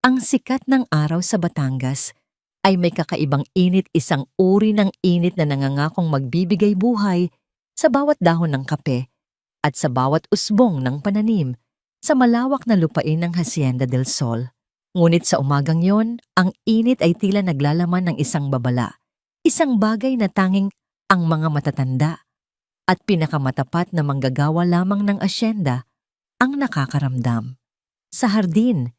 Ang sikat ng araw sa Batangas ay may kakaibang init, isang uri ng init na nangangakong magbibigay buhay sa bawat dahon ng kape at sa bawat usbong ng pananim sa malawak na lupain ng Hacienda del Sol. Ngunit sa umagang yon, ang init ay tila naglalaman ng isang babala, isang bagay na tanging ang mga matatanda at pinakamatapat na manggagawa lamang ng asyenda ang nakakaramdam. Sa hardin,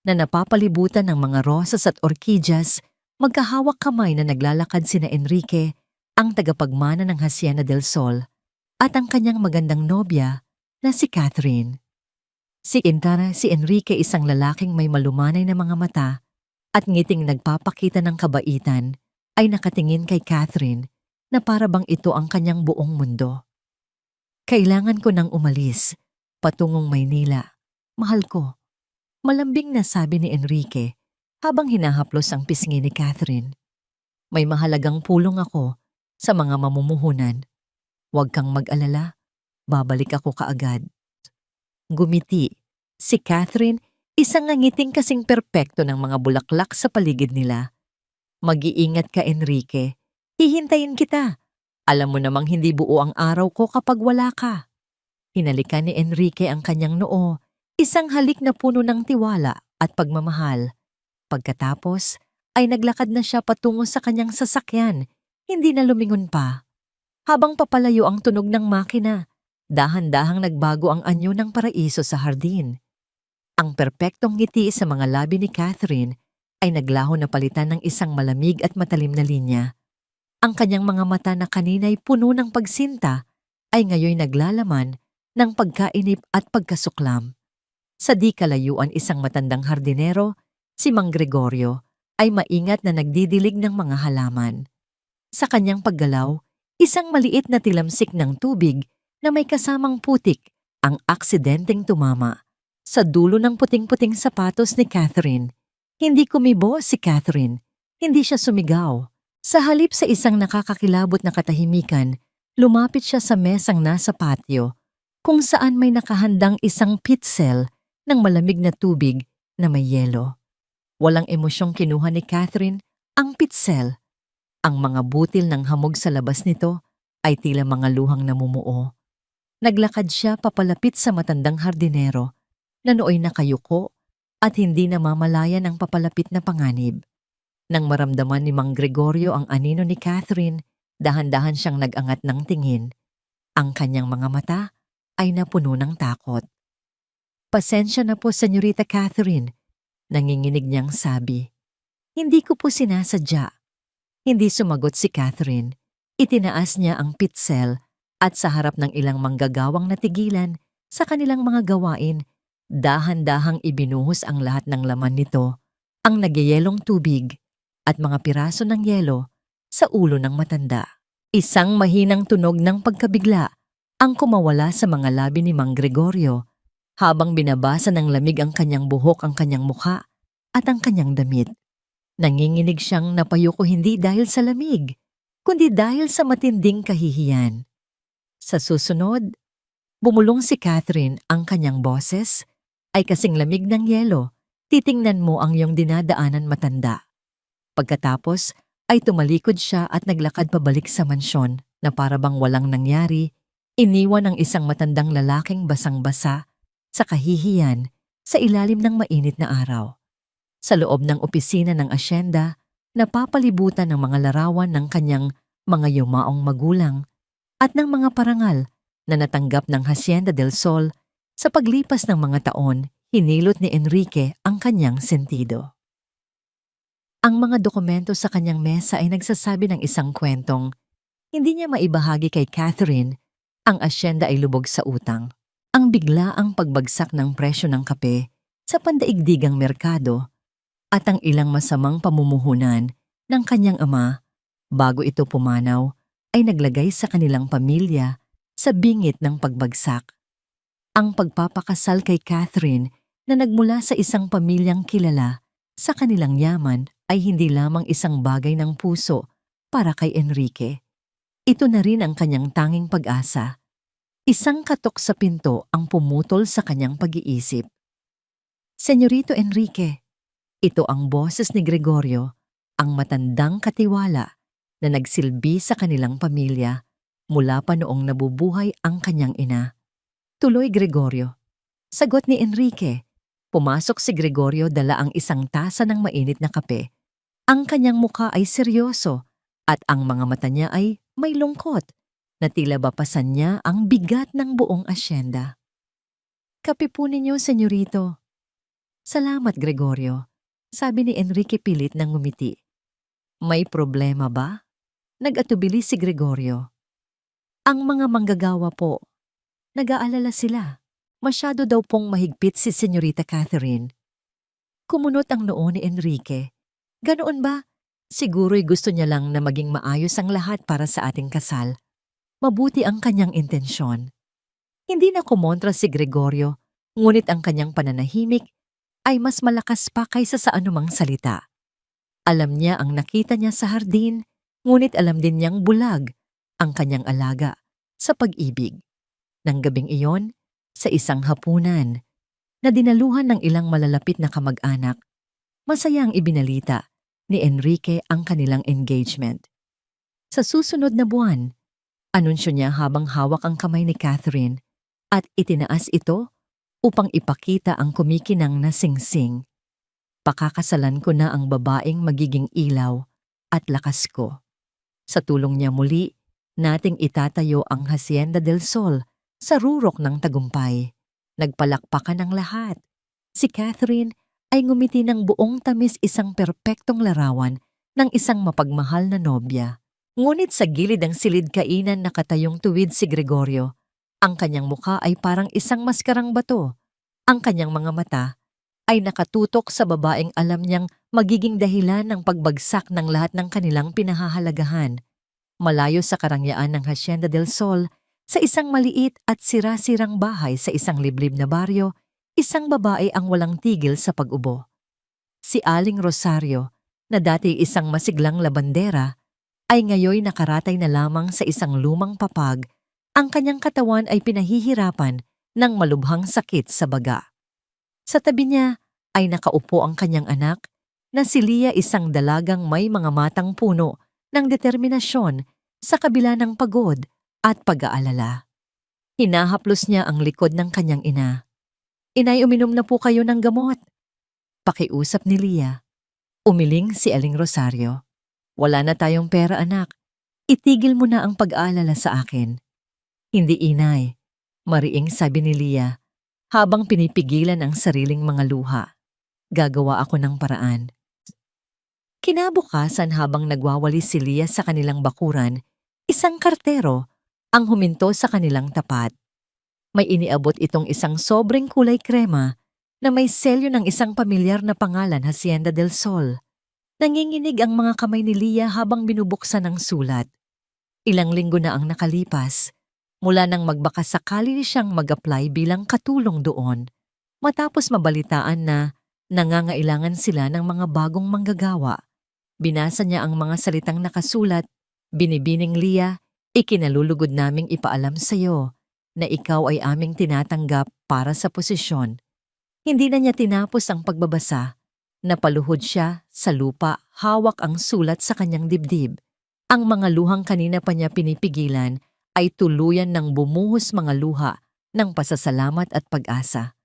na napapalibutan ng mga rosas at orkidyas, magkahawak kamay na naglalakad sina Enrique, ang tagapagmana ng Hacienda del Sol, at ang kanyang magandang nobya na si Catherine. Si Enrique isang lalaking may malumanay na mga mata at ngiting nagpapakita ng kabaitan, ay nakatingin kay Catherine na para bang ito ang kanyang buong mundo. Kailangan ko nang umalis, patungong Maynila. Mahal ko. Malambing na sabi ni Enrique habang hinahaplos ang pisngi ni Catherine. May mahalagang pulong ako sa mga mamumuhunan. Huwag kang mag-alala, babalik ako kaagad. Gumiti si Catherine, isang ngiting kasing perpekto ng mga bulaklak sa paligid nila. Mag-iingat ka, Enrique. Hihintayin kita. Alam mo namang hindi buo ang araw ko kapag wala ka. Hinalikan ni Enrique ang kanyang noo, isang halik na puno ng tiwala at pagmamahal. Pagkatapos ay naglakad na siya patungo sa kanyang sasakyan, hindi na lumingon pa. Habang papalayo ang tunog ng makina, dahan-dahang nagbago ang anyo ng paraiso sa hardin. Ang perpektong ngiti sa mga labi ni Catherine ay naglaho na palitan ng isang malamig at matalim na linya. Ang kanyang mga mata na kanina'y puno ng pagsinta ay ngayoy naglalaman ng pagkainip at pagkasuklam. Sa di kalayuan isang matandang hardinero, si Mang Gregorio, ay maingat na nagdidilig ng mga halaman. Sa kanyang paggalaw, isang maliit na tilamsik ng tubig na may kasamang putik ang aksidenteng tumama sa dulo ng puting-puting sapatos ni Catherine. Hindi kumibo si Catherine, hindi siya sumigaw. Sa halip sa isang nakakakilabot na katahimikan, lumapit siya sa mesang nasa patio, kung saan may nakahandang isang pitzel ng malamig na tubig na may yelo. Walang emosyong kinuha ni Catherine ang pitzel. Ang mga butil ng hamog sa labas nito ay tila mga luhang namumuo. Naglakad siya papalapit sa matandang hardinero na nooy nakayuko at hindi namamalayan ang papalapit na panganib. Nang maramdaman ni Mang Gregorio ang anino ni Catherine, dahan-dahan siyang nag-angat ng tingin. Ang kanyang mga mata ay napuno ng takot. Pasensya na po, Senyorita Catherine, nanginginig niyang sabi. Hindi ko po sinasadya. Hindi sumagot si Catherine. Itinaas niya ang pitzel at sa harap ng ilang manggagawang natigilan sa kanilang mga gawain, dahan-dahang ibinuhos ang lahat ng laman nito, ang nagyayelong tubig at mga piraso ng yelo sa ulo ng matanda. Isang mahinang tunog ng pagkabigla ang kumawala sa mga labi ni Mang Gregorio habang binabasa ng lamig ang kanyang buhok, ang kanyang mukha at ang kanyang damit. Nanginginig siyang napayuko hindi dahil sa lamig, kundi dahil sa matinding kahihiyan. Sa susunod, bumulong si Catherine, ang kanyang boses ay kasing lamig ng yelo. Titingnan mo ang iyong dinadaanan, matanda. Pagkatapos ay tumalikod siya at naglakad pabalik sa mansyon na para bang walang nangyari, iniwan ang isang matandang lalaking basang-basa sa kahihiyan sa ilalim ng mainit na araw. Sa loob ng opisina ng asyenda, napapalibutan ng mga larawan ng kanyang mga yumaong magulang at ng mga parangal na natanggap ng Hacienda del Sol. Sa paglipas ng mga taon, hinilot ni Enrique ang kanyang sentido. Ang mga dokumento sa kanyang mesa ay nagsasabi ng isang kwentong hindi niya maibahagi kay Catherine. Ang asyenda ay lubog sa utang. Ang biglaang pagbagsak ng presyo ng kape sa pandaigdigang merkado at ang ilang masamang pamumuhunan ng kanyang ama bago ito pumanaw ay naglagay sa kanilang pamilya sa bingit ng pagbagsak. Ang pagpapakasal kay Catherine na nagmula sa isang pamilyang kilala sa kanilang yaman ay hindi lamang isang bagay ng puso para kay Enrique. Ito na rin ang kanyang tanging pag-asa. Isang katok sa pinto ang pumutol sa kanyang pag-iisip. Senyorito Enrique, Ito ang boses ni Gregorio, ang matandang katiwala na nagsilbi sa kanilang pamilya mula pa noong nabubuhay ang kanyang ina. Tuloy Gregorio. Sagot ni Enrique. Pumasok si Gregorio dala ang isang tasa ng mainit na kape. Ang kanyang mukha ay seryoso at ang mga mata niya ay may lungkot na tila bapasan niya ang bigat ng buong asyenda. Kape po ninyo, senyorito. Salamat, Gregorio. Sabi ni Enrique pilit ng ngumiti. May problema ba? Nag-atubili si Gregorio. Ang mga manggagawa po. Nag-aalala sila. Masyado daw pong mahigpit si Senyorita Catherine. Kumunot ang noo ni Enrique. Ganoon ba? Siguro'y gusto niya lang na maging maayos ang lahat para sa ating kasal. Mabuti ang kanyang intensyon. Hindi na kumontra si Gregorio, ngunit ang kanyang pananahimik ay mas malakas pa kaysa sa anumang salita. Alam niya ang nakita niya sa hardin, ngunit alam din niyang bulag ang kanyang alaga sa pag-ibig. Nang gabing iyon, sa isang hapunan, na dinaluhan ng ilang malalapit na kamag-anak, masayang ibinalita ni Enrique ang kanilang engagement. Sa susunod na buwan, anunsyo niya habang hawak ang kamay ni Catherine at itinaas ito upang ipakita ang kumikinang na singsing. Pakakasalan ko na ang babaeng magiging ilaw at lakas ko. Sa tulong niya muli, nating itatayo ang Hacienda del Sol sa rurok ng tagumpay. Nagpalakpakan ang lahat. Si Catherine ay ngumiti ng buong tamis, isang perpektong larawan ng isang mapagmahal na nobya. Ngunit sa gilid ng silid kainan nakatayong tuwid si Gregorio. Ang kanyang mukha ay parang isang maskarang bato. Ang kanyang mga mata ay nakatutok sa babaeng alam niyang magiging dahilan ng pagbagsak ng lahat ng kanilang pinahahalagahan. Malayo sa karangyaan ng Hacienda del Sol, sa isang maliit at sira-sirang bahay sa isang liblib na baryo, isang babae ang walang tigil sa pag-ubo. Si Aling Rosario, na dati isang masiglang labandera, ay ngayoy nakaratay na lamang sa isang lumang papag. Ang kanyang katawan ay pinahihirapan ng malubhang sakit sa baga. Sa tabi niya ay nakaupo ang kanyang anak, na si Lia, isang dalagang may mga matang puno ng determinasyon sa kabila ng pagod at pag-aalala. Hinahaplos niya ang likod ng kanyang ina. Inay, uminom na po kayo ng gamot. Pakiusap ni Lia. Umiling si Aling Rosario. Wala na tayong pera, anak. Itigil mo na ang pag-aalala sa akin. Hindi, inay. Mariing sabi ni Lia habang pinipigilan ang sariling mga luha. Gagawa ako ng paraan. Kinabukasan habang nagwawalis si Lia sa kanilang bakuran, isang kartero ang huminto sa kanilang tapat. May iniabot itong isang sobrang kulay krema na may selyo ng isang pamilyar na pangalan, Hacienda del Sol. Nanginginig ang mga kamay ni Lia habang binubuksan ang sulat. Ilang linggo na ang nakalipas mula nang magbakasakali siyang mag-apply bilang katulong doon, matapos mabalitaan na nangangailangan sila ng mga bagong manggagawa. Binasa niya ang mga salitang nakasulat. Binibining Lia, ikinalulugod naming ipaalam sa iyo na ikaw ay aming tinatanggap para sa posisyon. Hindi na niya tinapos ang pagbabasa. Napaluhod siya sa lupa, hawak ang sulat sa kanyang dibdib. Ang mga luhang kanina pa niya pinipigilan ay tuluyan ng bumuhos mga luha ng pasasalamat at pag-asa.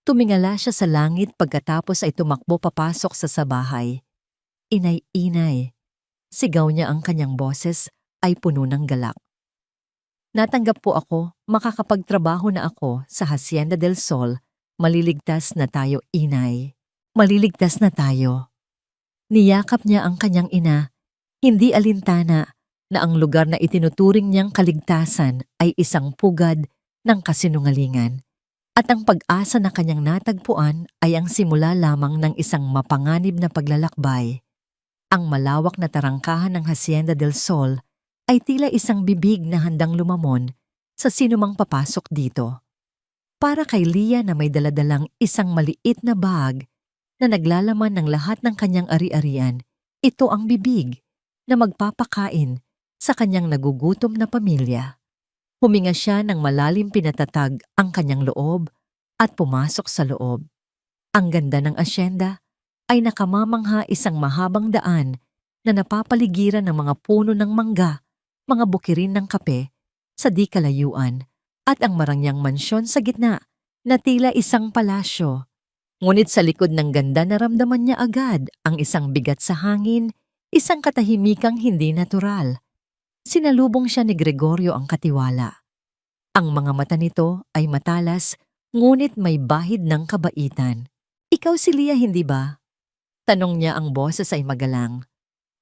Tumingala siya sa langit pagkatapos ay tumakbo papasok sa bahay. Inay, inay. Sigaw niya, ang kanyang boses ay puno ng galak. Natanggap po ako, makakapagtrabaho na ako sa Hacienda del Sol. Maliligtas na tayo, inay. Maliligtas na tayo. Niyakap niya ang kanyang ina, hindi alintana na ang lugar na itinuturing niyang kaligtasan ay isang pugad ng kasinungalingan. At ang pag-asa na kanyang natagpuan ay ang simula lamang ng isang mapanganib na paglalakbay. Ang malawak na tarangkahan ng Hacienda del Sol ay tila isang bibig na handang lumamon sa sinumang papasok dito. Para kay Lia na may daladalang isang maliit na bag na naglalaman ng lahat ng kanyang ari-arian, ito ang bibig na magpapakain sa kanyang nagugutom na pamilya. Huminga siya ng malalim, pinatatag ang kanyang loob at pumasok sa loob. Ang ganda ng asyenda ay nakamamangha isang mahabang daan na napapaligiran ng mga puno ng mangga, mga bukirin ng kape, sa di kalayuan, at ang marangyang mansyon sa gitna na tila isang palasyo. Ngunit sa likod ng ganda naramdaman niya agad ang isang bigat sa hangin, isang katahimikang hindi natural. Sinalubong siya ni Gregorio ang katiwala. Ang mga mata nito ay matalas, ngunit may bahid ng kabaitan. "Ikaw si Lia, hindi ba?" Tanong niya, ang boses ay magalang.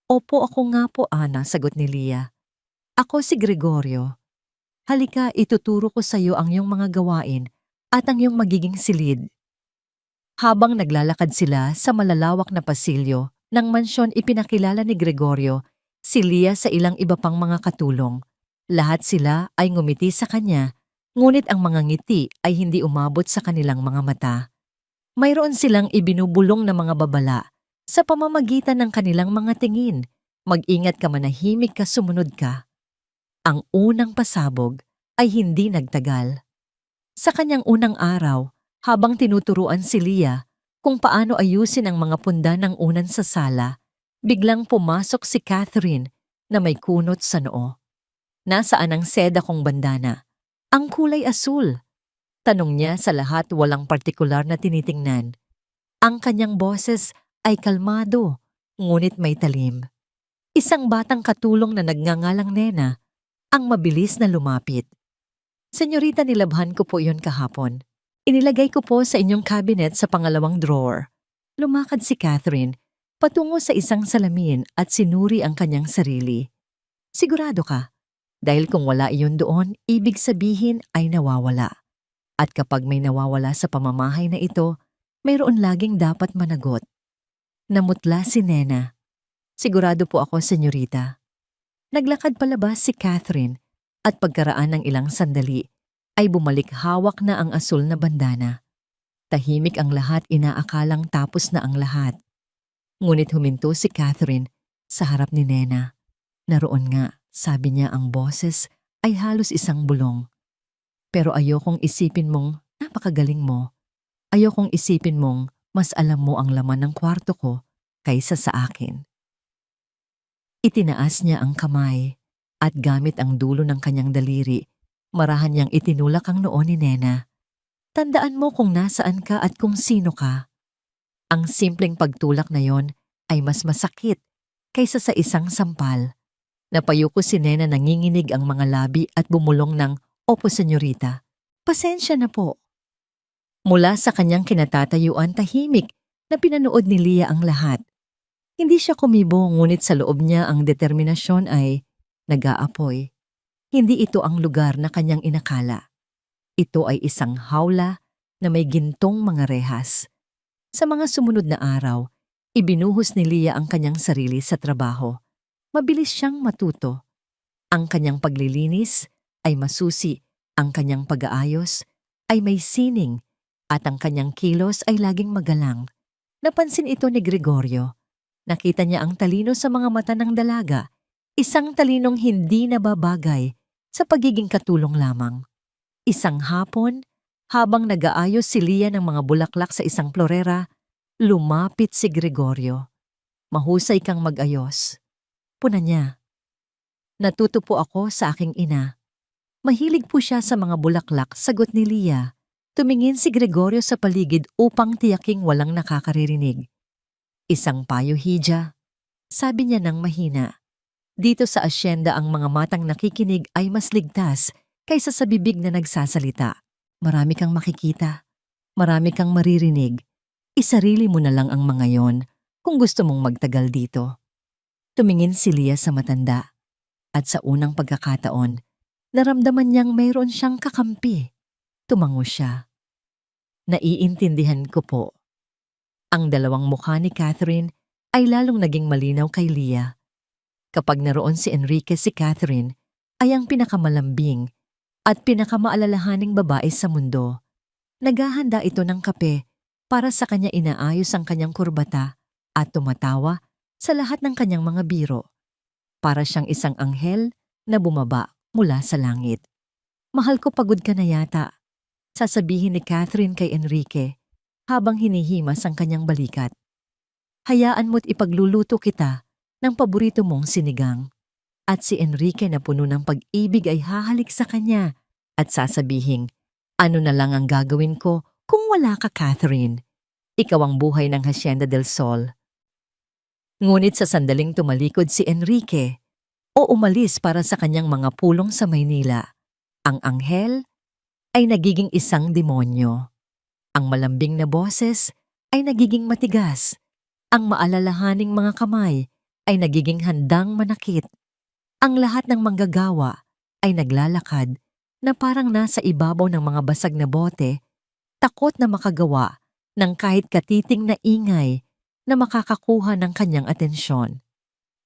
"Opo, ako nga po, Ana," sagot ni Lia. "Ako si Gregorio. Halika, ituturo ko sa iyo ang iyong mga gawain at ang iyong magiging silid." Habang naglalakad sila sa malalawak na pasilyo ng mansyon, ipinakilala ni Gregorio si Lia sa ilang iba pang mga katulong. Lahat sila ay ngumiti sa kanya, ngunit ang mga ngiti ay hindi umabot sa kanilang mga mata. Mayroon silang ibinubulong na mga babala sa pamamagitan ng kanilang mga tingin. "Mag-ingat ka, manahimik ka, sumunod ka." Ang unang pasabog ay hindi nagtagal. Sa kanyang unang araw, habang tinuturuan si Lia kung paano ayusin ang mga punda ng unan sa sala, biglang pumasok si Catherine na may kunot sa noo. "Nasaan ang seda kong bandana? Ang kulay asul?" Tanong niya sa lahat, walang partikular na tinitingnan. Ang kanyang boses ay kalmado, ngunit may talim. Isang batang katulong na nagngangalang Nena ang mabilis na lumapit. "Senyorita, nilabhan ko po iyon kahapon. Inilagay ko po sa inyong cabinet sa pangalawang drawer." Lumakad si Catherine patungo sa isang salamin at sinuri ang kanyang sarili. "Sigurado ka? Dahil kung wala iyon doon, ibig sabihin ay nawawala. At kapag may nawawala sa pamamahay na ito, mayroon laging dapat managot." Namutla si Nena. "Sigurado po ako, senyorita." Naglakad palabas si Catherine at pagkaraan ng ilang sandali ay bumalik, hawak na ang asul na bandana. Tahimik ang lahat, inaakalang tapos na ang lahat. Ngunit huminto si Catherine sa harap ni Nena. "Naroon nga," sabi niya, ang boses ay halos isang bulong. "Pero ayokong isipin mong napakagaling mo. Ayokong isipin mong mas alam mo ang laman ng kwarto ko kaysa sa akin." Itinaas niya ang kamay at gamit ang dulo ng kanyang daliri, marahan niyang itinulak ang noo ni Nena. "Tandaan mo kung nasaan ka at kung sino ka." Ang simpleng pagtulak na yon ay mas masakit kaysa sa isang sampal. Napayuko si Nena, nanginginig ang mga labi at bumulong ng, "Opo, senyorita. Pasensya na po." Mula sa kanyang kinatatayuan, tahimik na pinanood ni Lia ang lahat. Hindi siya kumibo, ngunit sa loob niya ang determinasyon ay nag-aapoy. Hindi ito ang lugar na kanyang inakala. Ito ay isang hawla na may gintong mga rehas. Sa mga sumunod na araw, ibinuhos ni Lia ang kanyang sarili sa trabaho. Mabilis siyang matuto. Ang kanyang paglilinis ay masusi, ang kanyang pag-aayos ay may sining, at ang kanyang kilos ay laging magalang. Napansin ito ni Gregorio. Nakita niya ang talino sa mga mata ng dalaga, isang talinong hindi nababagay sa pagiging katulong lamang. Isang hapon, habang nag-aayos si Lia ng mga bulaklak sa isang florera, lumapit si Gregorio. "Mahusay kang mag-ayos." Puna niya. "Natuto po ako sa aking ina." Mahilig po siya sa mga bulaklak, sagot ni Lia. Tumingin si Gregorio sa paligid upang tiyaking walang nakakaririnig. "Isang payo, Hija," sabi niya ng mahina. "Dito sa asyenda ang mga matang nakikinig ay mas ligtas kaysa sa bibig na nagsasalita. Marami kang makikita, marami kang maririnig. Isarili mo na lang ang mga yon kung gusto mong magtagal dito." Tumingin si Lia sa matanda, at sa unang pagkakataon, naramdaman niyang mayroon siyang kakampi. Tumango siya. "Naiintindihan ko po." Ang dalawang mukha ni Catherine ay lalong naging malinaw kay Lia. Kapag naroon si Enrique, si Catherine ay ang pinakamalambing at pinakamaalalahaning babae sa mundo. Naghahanda ito ng kape para sa kanya, inaayos ang kanyang kurbata at tumatawa sa lahat ng kanyang mga biro. Para siyang isang anghel na bumaba mula sa langit. "Mahal ko, pagod ka na yata," sasabihin ni Catherine kay Enrique habang hinihimas ang kanyang balikat. Hayaan mo't ipagluluto kita ng paborito mong sinigang. At si Enrique na puno ng pag-ibig ay hahalik sa kanya at sasabihing, ano na lang ang gagawin ko kung wala ka, Catherine? Ikaw ang buhay ng Hacienda del Sol. Ngunit sa sandaling tumalikod si Enrique o umalis para sa kanyang mga pulong sa Maynila, ang anghel ay nagiging isang demonyo. Ang malambing na boses ay nagiging matigas. Ang maalalahaning mga kamay ay nagiging handang manakit. Ang lahat ng manggagawa ay naglalakad na parang nasa ibabaw ng mga basag na bote, takot na makagawa ng kahit katiting na ingay na makakakuha ng kanyang atensyon.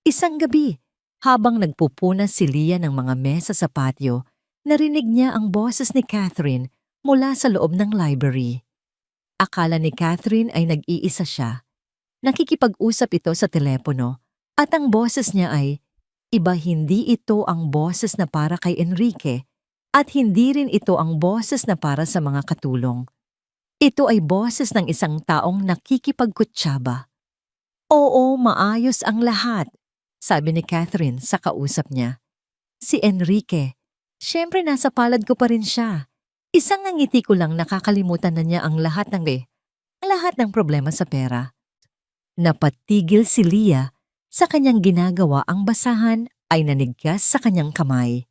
Isang gabi, habang nagpupunas si Leah ng mga mesa sa patio, narinig niya ang boses ni Catherine mula sa loob ng library. Akala ni Catherine ay nag-iisa siya. Nakikipag-usap ito sa telepono at ang boses niya ay, iba hindi ito ang boses na para kay Enrique at hindi rin ito ang boses na para sa mga katulong. Ito ay boses ng isang taong nakikipagkutsaba. Oo, maayos ang lahat, sabi ni Catherine sa kausap niya. Si Enrique, syempre nasa palad ko pa rin siya. Isang ngiti ko lang nakakalimutan na niya ang lahat ng problema sa pera. Napatigil si Leah sa kanyang ginagawa, ang basahan ay nanigkas sa kanyang kamay.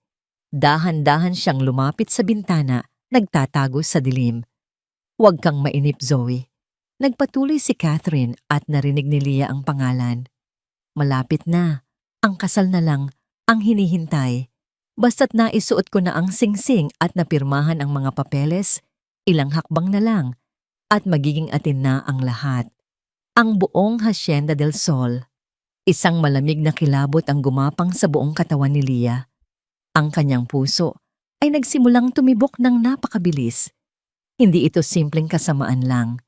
Dahan-dahan siyang lumapit sa bintana, nagtatago sa dilim. Huwag kang mainip, Zoe. Nagpatuloy si Catherine at narinig ni Leah ang pangalan. Malapit na, ang kasal na lang ang hinihintay. Basta't naisuot ko na ang singsing at napirmahan ang mga papeles, ilang hakbang na lang at magiging atin na ang lahat. Ang buong Hacienda del Sol. Isang malamig na kilabot ang gumapang sa buong katawan ni Leah. Ang kanyang puso ay nagsimulang tumibok ng napakabilis. Hindi ito simpleng kasamaan lang.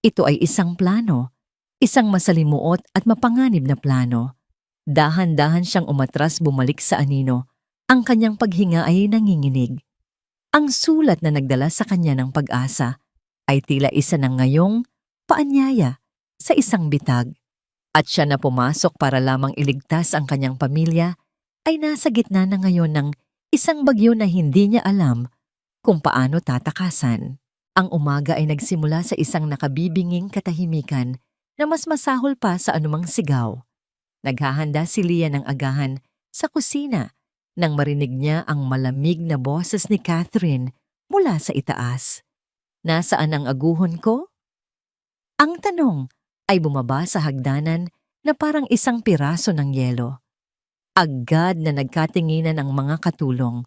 Ito ay isang plano, isang masalimuot at mapanganib na plano. Dahan-dahan siyang umatras bumalik sa anino. Ang kanyang paghinga ay nanginginig. Ang sulat na nagdala sa kanya ng pag-asa ay tila isa ng ngayong paanyaya sa isang bitag. At siya na pumasok para lamang iligtas ang kanyang pamilya ay nasa gitna na ngayon ng isang bagyo na hindi niya alam kung paano tatakasan. Ang umaga ay nagsimula sa isang nakabibinging katahimikan na mas masahol pa sa anumang sigaw. Naghahanda si Leah ng agahan sa kusina nang marinig niya ang malamig na boses ni Catherine mula sa itaas. Nasaan ang aguhon ko? Ang tanong ay bumaba sa hagdanan na parang isang piraso ng yelo. Agad na nagkatinginan ang mga katulong.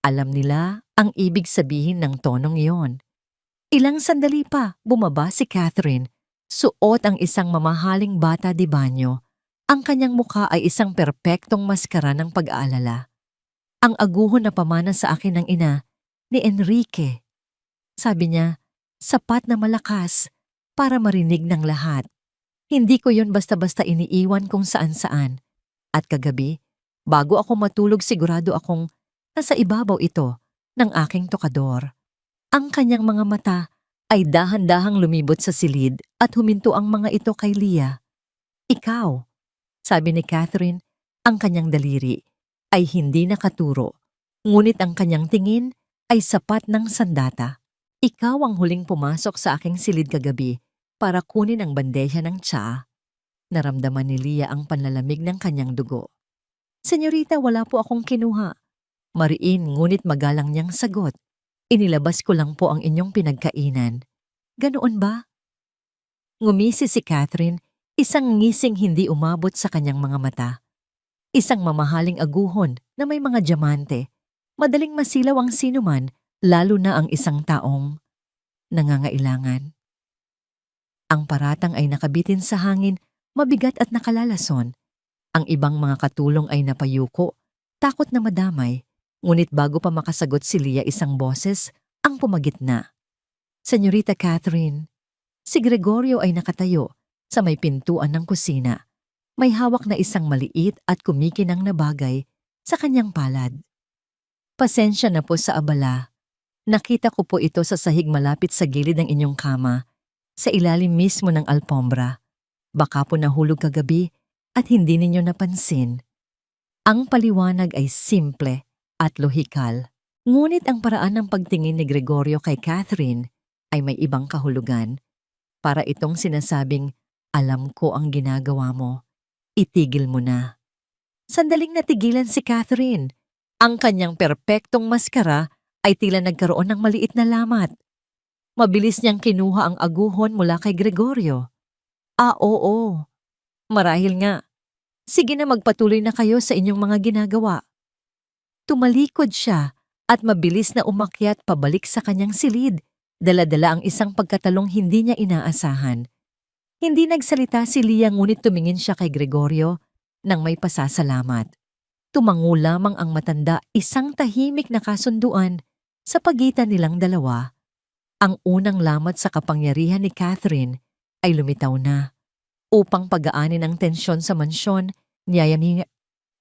Alam nila ang ibig sabihin ng tonong iyon. Ilang sandali pa, bumaba si Catherine. Suot ang isang mamahaling bata de banyo. Ang kanyang mukha ay isang perpektong maskara ng pag-aalala. Ang aguhon na pamana sa akin ng ina ni Enrique. Sabi niya, sapat na malakas para marinig ng lahat. Hindi ko yon basta-basta iniiwan kung saan-saan. At kagabi, bago ako matulog sigurado akong nasa ibabaw ito ng aking tokador. Ang kanyang mga mata ay dahan-dahang lumibot sa silid at huminto ang mga ito kay Leah. Ikaw, sabi ni Catherine, ang kanyang daliri ay hindi nakaturo, ngunit ang kanyang tingin ay sapat ng sandata. Ikaw ang huling pumasok sa aking silid kagabi para kunin ang bandeja ng tsaa. Naramdaman ni Leah ang panlalamig ng kanyang dugo. Senyorita, wala po akong kinuha. Mariin ngunit magalang niyang sagot. Inilabas ko lang po ang inyong pinagkainan. Ganoon ba? Ngumisi si Catherine, isang ngising hindi umabot sa kanyang mga mata. Isang mamahaling aguhon na may mga diamante. Madaling masilaw ang sinuman, lalo na ang isang taong nangangailangan. Ang paratang ay nakabitin sa hangin, mabigat at nakalalason. Ang ibang mga katulong ay napayuko, takot na madamay. Ngunit bago pa makasagot si Leah, isang boses ang pumagitna. Senyorita Catherine, si Gregorio ay nakatayo sa may pintuan ng kusina. May hawak na isang maliit at kumikinang na bagay sa kanyang palad. Pasensya na po sa abala. Nakita ko po ito sa sahig malapit sa gilid ng inyong kama, sa ilalim mismo ng alpombra. Baka po nahulog kagabi at hindi ninyo napansin. Ang paliwanag ay simple at lohikal. Ngunit ang paraan ng pagtingin ni Gregorio kay Catherine ay may ibang kahulugan. Para itong sinasabing, alam ko ang ginagawa mo. Itigil mo na. Sandaling natigilan si Catherine. Ang kanyang perpektong maskara ay tila nagkaroon ng maliit na lamat. Mabilis niyang kinuha ang aguhon mula kay Gregorio. Oo. Marahil nga. Sige na magpatuloy na kayo sa inyong mga ginagawa. Tumalikod siya at mabilis na umakyat pabalik sa kanyang silid. Dala-dala ang isang pagkatalong hindi niya inaasahan. Hindi nagsalita si Leah ngunit tumingin siya kay Gregorio nang may pasasalamat. Tumango lamang ang matanda, isang tahimik na kasunduan sa pagitan nilang dalawa. Ang unang lamat sa kapangyarihan ni Catherine ay lumitaw na. Upang pagaanin ang tensyon sa mansyon, niyaya ni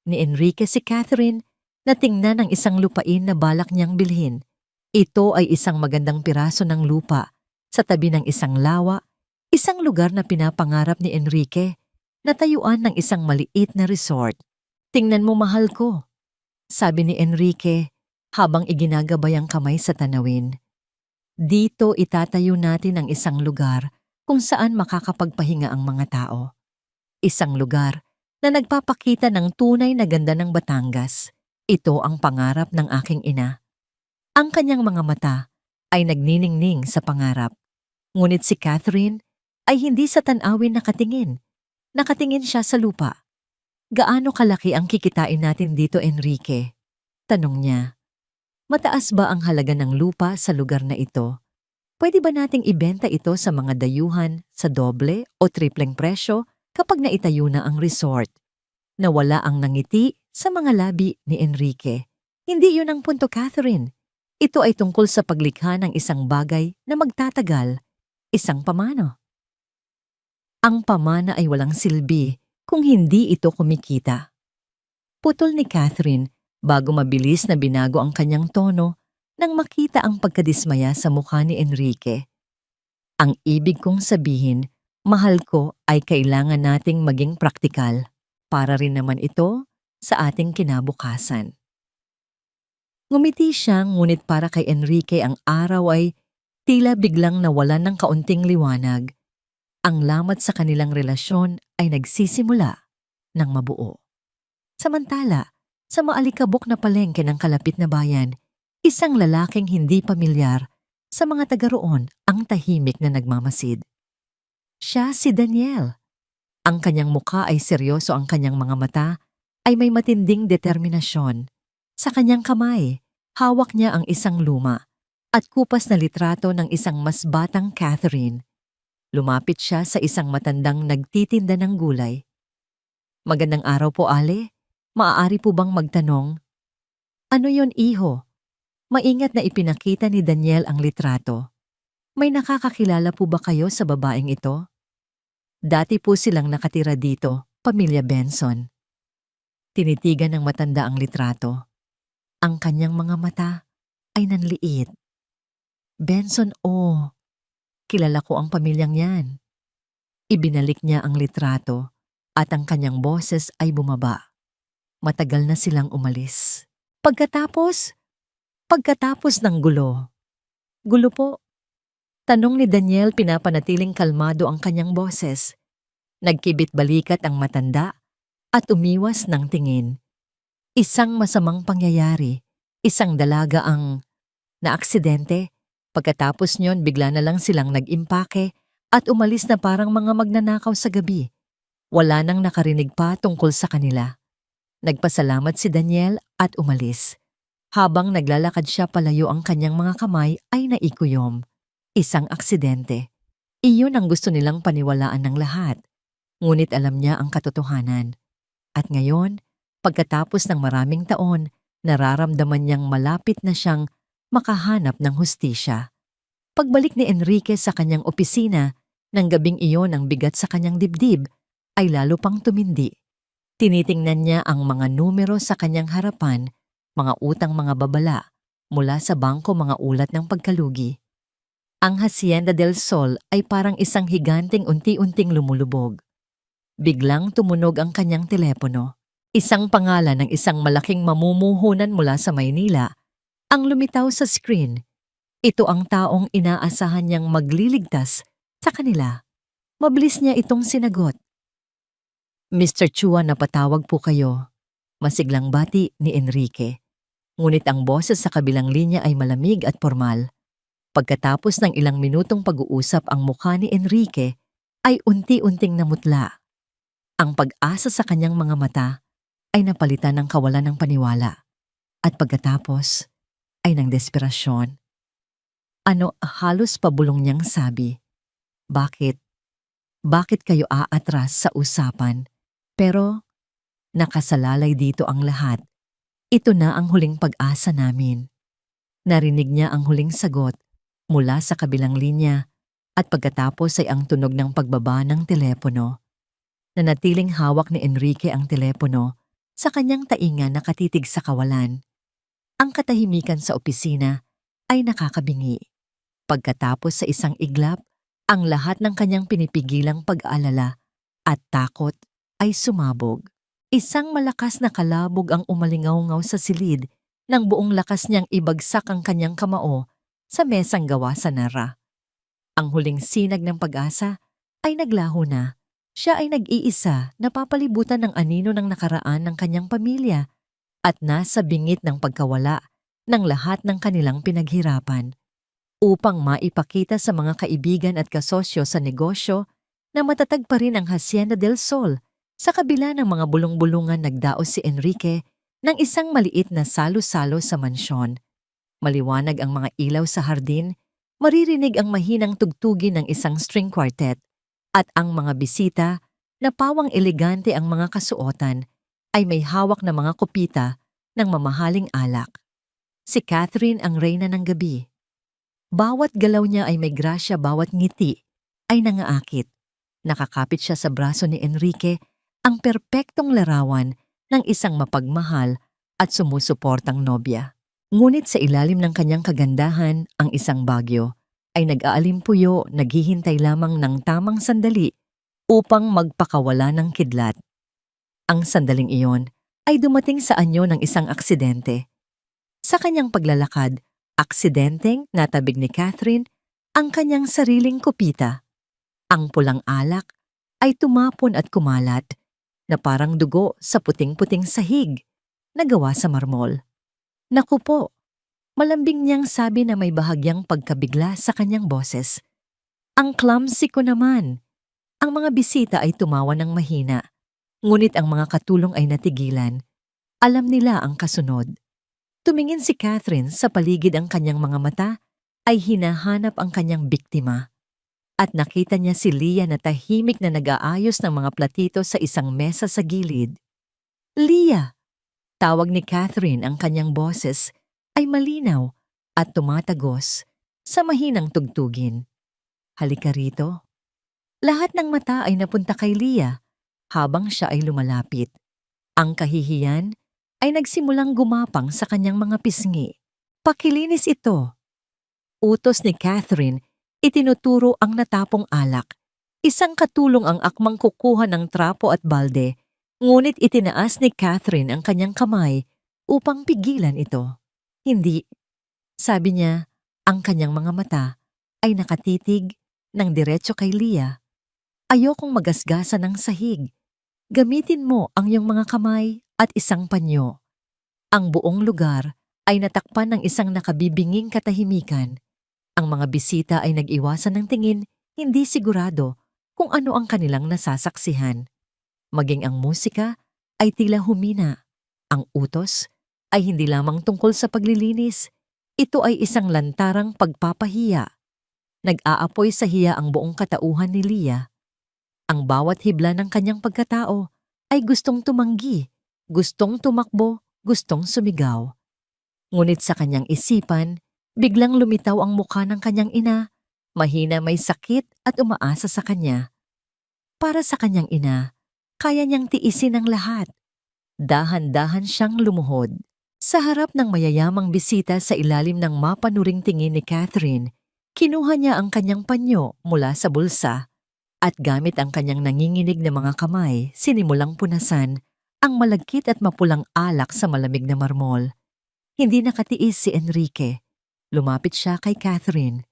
Enrique si Catherine na tingnan ang isang lupain na balak niyang bilhin. Ito ay isang magandang piraso ng lupa sa tabi ng isang lawa, isang lugar na pinapangarap ni Enrique na tayuan ng isang maliit na resort. Tingnan mo, mahal ko, sabi ni Enrique habang iginagabay ang kamay sa tanawin. Dito itatayo natin ang isang lugar kung saan makakapagpahinga ang mga tao. Isang lugar na nagpapakita ng tunay na ganda ng Batangas. Ito ang pangarap ng aking ina. Ang kanyang mga mata ay nagniningning sa pangarap. Ngunit si Catherine ay hindi sa tanawin nakatingin. Nakatingin siya sa lupa. Gaano kalaki ang kikitain natin dito, Enrique? Tanong niya. Mataas ba ang halaga ng lupa sa lugar na ito? Pwede ba nating ibenta ito sa mga dayuhan sa doble o tripleng presyo kapag naitayo na ang resort? Nawala ang nangiti sa mga labi ni Enrique. Hindi yun ang punto, Catherine. Ito ay tungkol sa paglikha ng isang bagay na magtatagal, isang pamana. Ang pamana ay walang silbi kung hindi ito kumikita. Putol ni Catherine bago mabilis na binago ang kanyang tono nang makita ang pagkadismaya sa mukha ni Enrique. Ang ibig kong sabihin, mahal ko, ay kailangan nating maging praktikal. Para rin naman ito sa ating kinabukasan. Ngumiti siya ngunit para kay Enrique ang araw ay tila biglang nawalan ng kaunting liwanag. Ang lamat sa kanilang relasyon ay nagsisimula ng mabuo. Samantala, sa maalikabok na palengke ng kalapit na bayan, isang lalaking hindi pamilyar sa mga taga roon ang tahimik na nagmamasid. Siya si Daniel. Ang kanyang mukha ay seryoso, ang kanyang mga mata ay may matinding determinasyon. Sa kanyang kamay, hawak niya ang isang luma at kupas na litrato ng isang mas batang Catherine. Lumapit siya sa isang matandang nagtitinda ng gulay. Magandang araw po, Ale. Maaari po bang magtanong? Ano yon, iho? Maingat na ipinakita ni Daniel ang litrato. May nakakakilala po ba kayo sa babaeng ito? Dati po silang nakatira dito, pamilya Benson. Tinitigan ng matanda ang litrato. Ang kanyang mga mata ay nanliit. Benson, oh. Kilala ko ang pamilyang yan. Ibinalik niya ang litrato at ang kanyang boses ay bumaba. Matagal na silang umalis. Pagkatapos ng gulo. Gulo po? Tanong ni Daniel, pinapanatiling kalmado ang kanyang boses. Nagkibit balikat ang matanda at umiwas ng tingin. Isang masamang pangyayari, isang dalaga ang naaksidente. Pagkatapos nyon, bigla na lang silang nag-impake at umalis na parang mga magnanakaw sa gabi. Wala nang nakarinig pa tungkol sa kanila. Nagpasalamat si Daniel at umalis. Habang naglalakad siya palayo, ang kanyang mga kamay ay naikuyom. Isang aksidente. Iyon ang gusto nilang paniwalaan ng lahat. Ngunit alam niya ang katotohanan. At ngayon, pagkatapos ng maraming taon, nararamdaman niyang malapit na siyang makahanap ng hustisya. Pagbalik ni Enrique sa kanyang opisina, nang gabing iyon ang bigat sa kanyang dibdib, ay lalo pang tumindi. Tinitingnan niya ang mga numero sa kanyang harapan, mga utang, mga babala, mula sa bangko, mga ulat ng pagkalugi. Ang Hacienda del Sol ay parang isang higanteng unti-unting lumulubog. Biglang tumunog ang kanyang telepono. Isang pangalan ng isang malaking mamumuhunan mula sa Maynila ang lumitaw sa screen. Ito ang taong inaasahan niyang magliligtas sa kanila. Mabilis niya itong sinagot. Mr. Chua, napatawag po kayo. Masiglang bati ni Enrique. Ngunit ang boses sa kabilang linya ay malamig at formal. Pagkatapos ng ilang minutong pag-uusap, ang mukha ni Enrique ay unti-unting namutla. Ang pag-asa sa kanyang mga mata ay napalitan ng kawalan ng paniwala. At pagkatapos ay ng desperasyon. Halos pabulong niyang sabi, Bakit? Bakit kayo aatras sa usapan? Pero nakasalalay dito ang lahat. Ito na ang huling pag-asa namin. Narinig niya ang huling sagot mula sa kabilang linya at pagkatapos ay ang tunog ng pagbaba ng telepono. Nanatiling hawak ni Enrique ang telepono sa kanyang tainga, nakatitig sa kawalan. Ang katahimikan sa opisina ay nakakabingi. Pagkatapos sa isang iglap, ang lahat ng kanyang pinipigilang pag-aalala at takot ay sumabog. Isang malakas na kalabog ang umalingaw-ngaw sa silid nang buong lakas niyang ibagsak ang kanyang kamao sa mesang gawa sa nara. Ang huling sinag ng pag-asa ay naglaho na. Siya ay nag-iisa, napapalibutan ng anino ng nakaraan ng kanyang pamilya at nasa bingit ng pagkawala ng lahat ng kanilang pinaghirapan. Upang maipakita sa mga kaibigan at kasosyo sa negosyo na matatag pa rin ang Hacienda del Sol, sa kabila ng mga bulong-bulungan, nagdaos si Enrique ng isang maliit na salo-salo sa mansyon. Maliwanag ang mga ilaw sa hardin, maririnig ang mahinang tugtugin ng isang string quartet, at ang mga bisita na pawang elegante ang mga kasuotan ay may hawak na mga kopita ng mamahaling alak. Si Catherine ang reyna ng gabi. Bawat galaw niya ay may grasya, bawat ngiti ay nangaakit. Nakakapit siya sa braso ni Enrique, ang perpektong larawan ng isang mapagmahal at sumusuportang nobya. Ngunit sa ilalim ng kanyang kagandahan, ang isang bagyo ay nag-aalimpuyo, naghihintay lamang ng tamang sandali upang magpakawala ng kidlat. Ang sandaling iyon ay dumating sa anyo ng isang aksidente. Sa kanyang paglalakad, aksidenteng natabig ni Catherine ang kanyang sariling kopita. Ang pulang alak ay tumapon at kumalat na parang dugo sa puting-puting sahig na gawa sa marmol. Naku po, malambing niyang sabi na may bahagyang pagkabigla sa kanyang boses. Ang clumsy ko naman. Ang mga bisita ay tumawa ng mahina, ngunit ang mga katulong ay natigilan. Alam nila ang kasunod. Tumingin si Catherine sa paligid, ang kanyang mga mata ay hinahanap ang kanyang biktima. At nakita niya si Leah na tahimik na nag-aayos ng mga platito sa isang mesa sa gilid. Leah! Tawag ni Catherine, ang kanyang boses ay malinaw at tumatagos sa mahinang tugtugin. Halika rito. Lahat ng mata ay napunta kay Leah habang siya ay lumalapit. Ang kahihiyan ay nagsimulang gumapang sa kanyang mga pisngi. Pakilinis ito. Utos ni Catherine, itinuturo ang natapong alak. Isang katulong ang akmang kukuha ng trapo at balde, ngunit itinaas ni Catherine ang kanyang kamay upang pigilan ito. Hindi, sabi niya, ang kanyang mga mata ay nakatitig ng diretso kay Leah. Ayokong magasgasan ng sahig. Gamitin mo ang iyong mga kamay at isang panyo. Ang buong lugar ay natakpan ng isang nakabibinging katahimikan. Ang mga bisita ay nag-iwasan ng tingin, hindi sigurado kung ano ang kanilang nasasaksihan. Maging ang musika ay tila humina. Ang utos ay hindi lamang tungkol sa paglilinis. Ito ay isang lantarang pagpapahiya. Nag-aapoy sa hiya ang buong katauhan ni Leah. Ang bawat hibla ng kanyang pagkatao ay gustong tumanggi, gustong tumakbo, gustong sumigaw. Ngunit sa kanyang isipan, biglang lumitaw ang mukha ng kanyang ina, mahina, may sakit at umaasa sa kanya. Para sa kanyang ina, kaya niyang tiisin ang lahat. Dahan-dahan siyang lumuhod. Sa harap ng mayayamang bisita, sa ilalim ng mapanuring tingin ni Catherine, kinuha niya ang kanyang panyo mula sa bulsa At gamit ang kanyang nanginginig na mga kamay, sinimulang punasan ang malagkit at mapulang alak sa malamig na marmol. Hindi nakatiis si Enrique. Lumapit siya kay Catherine.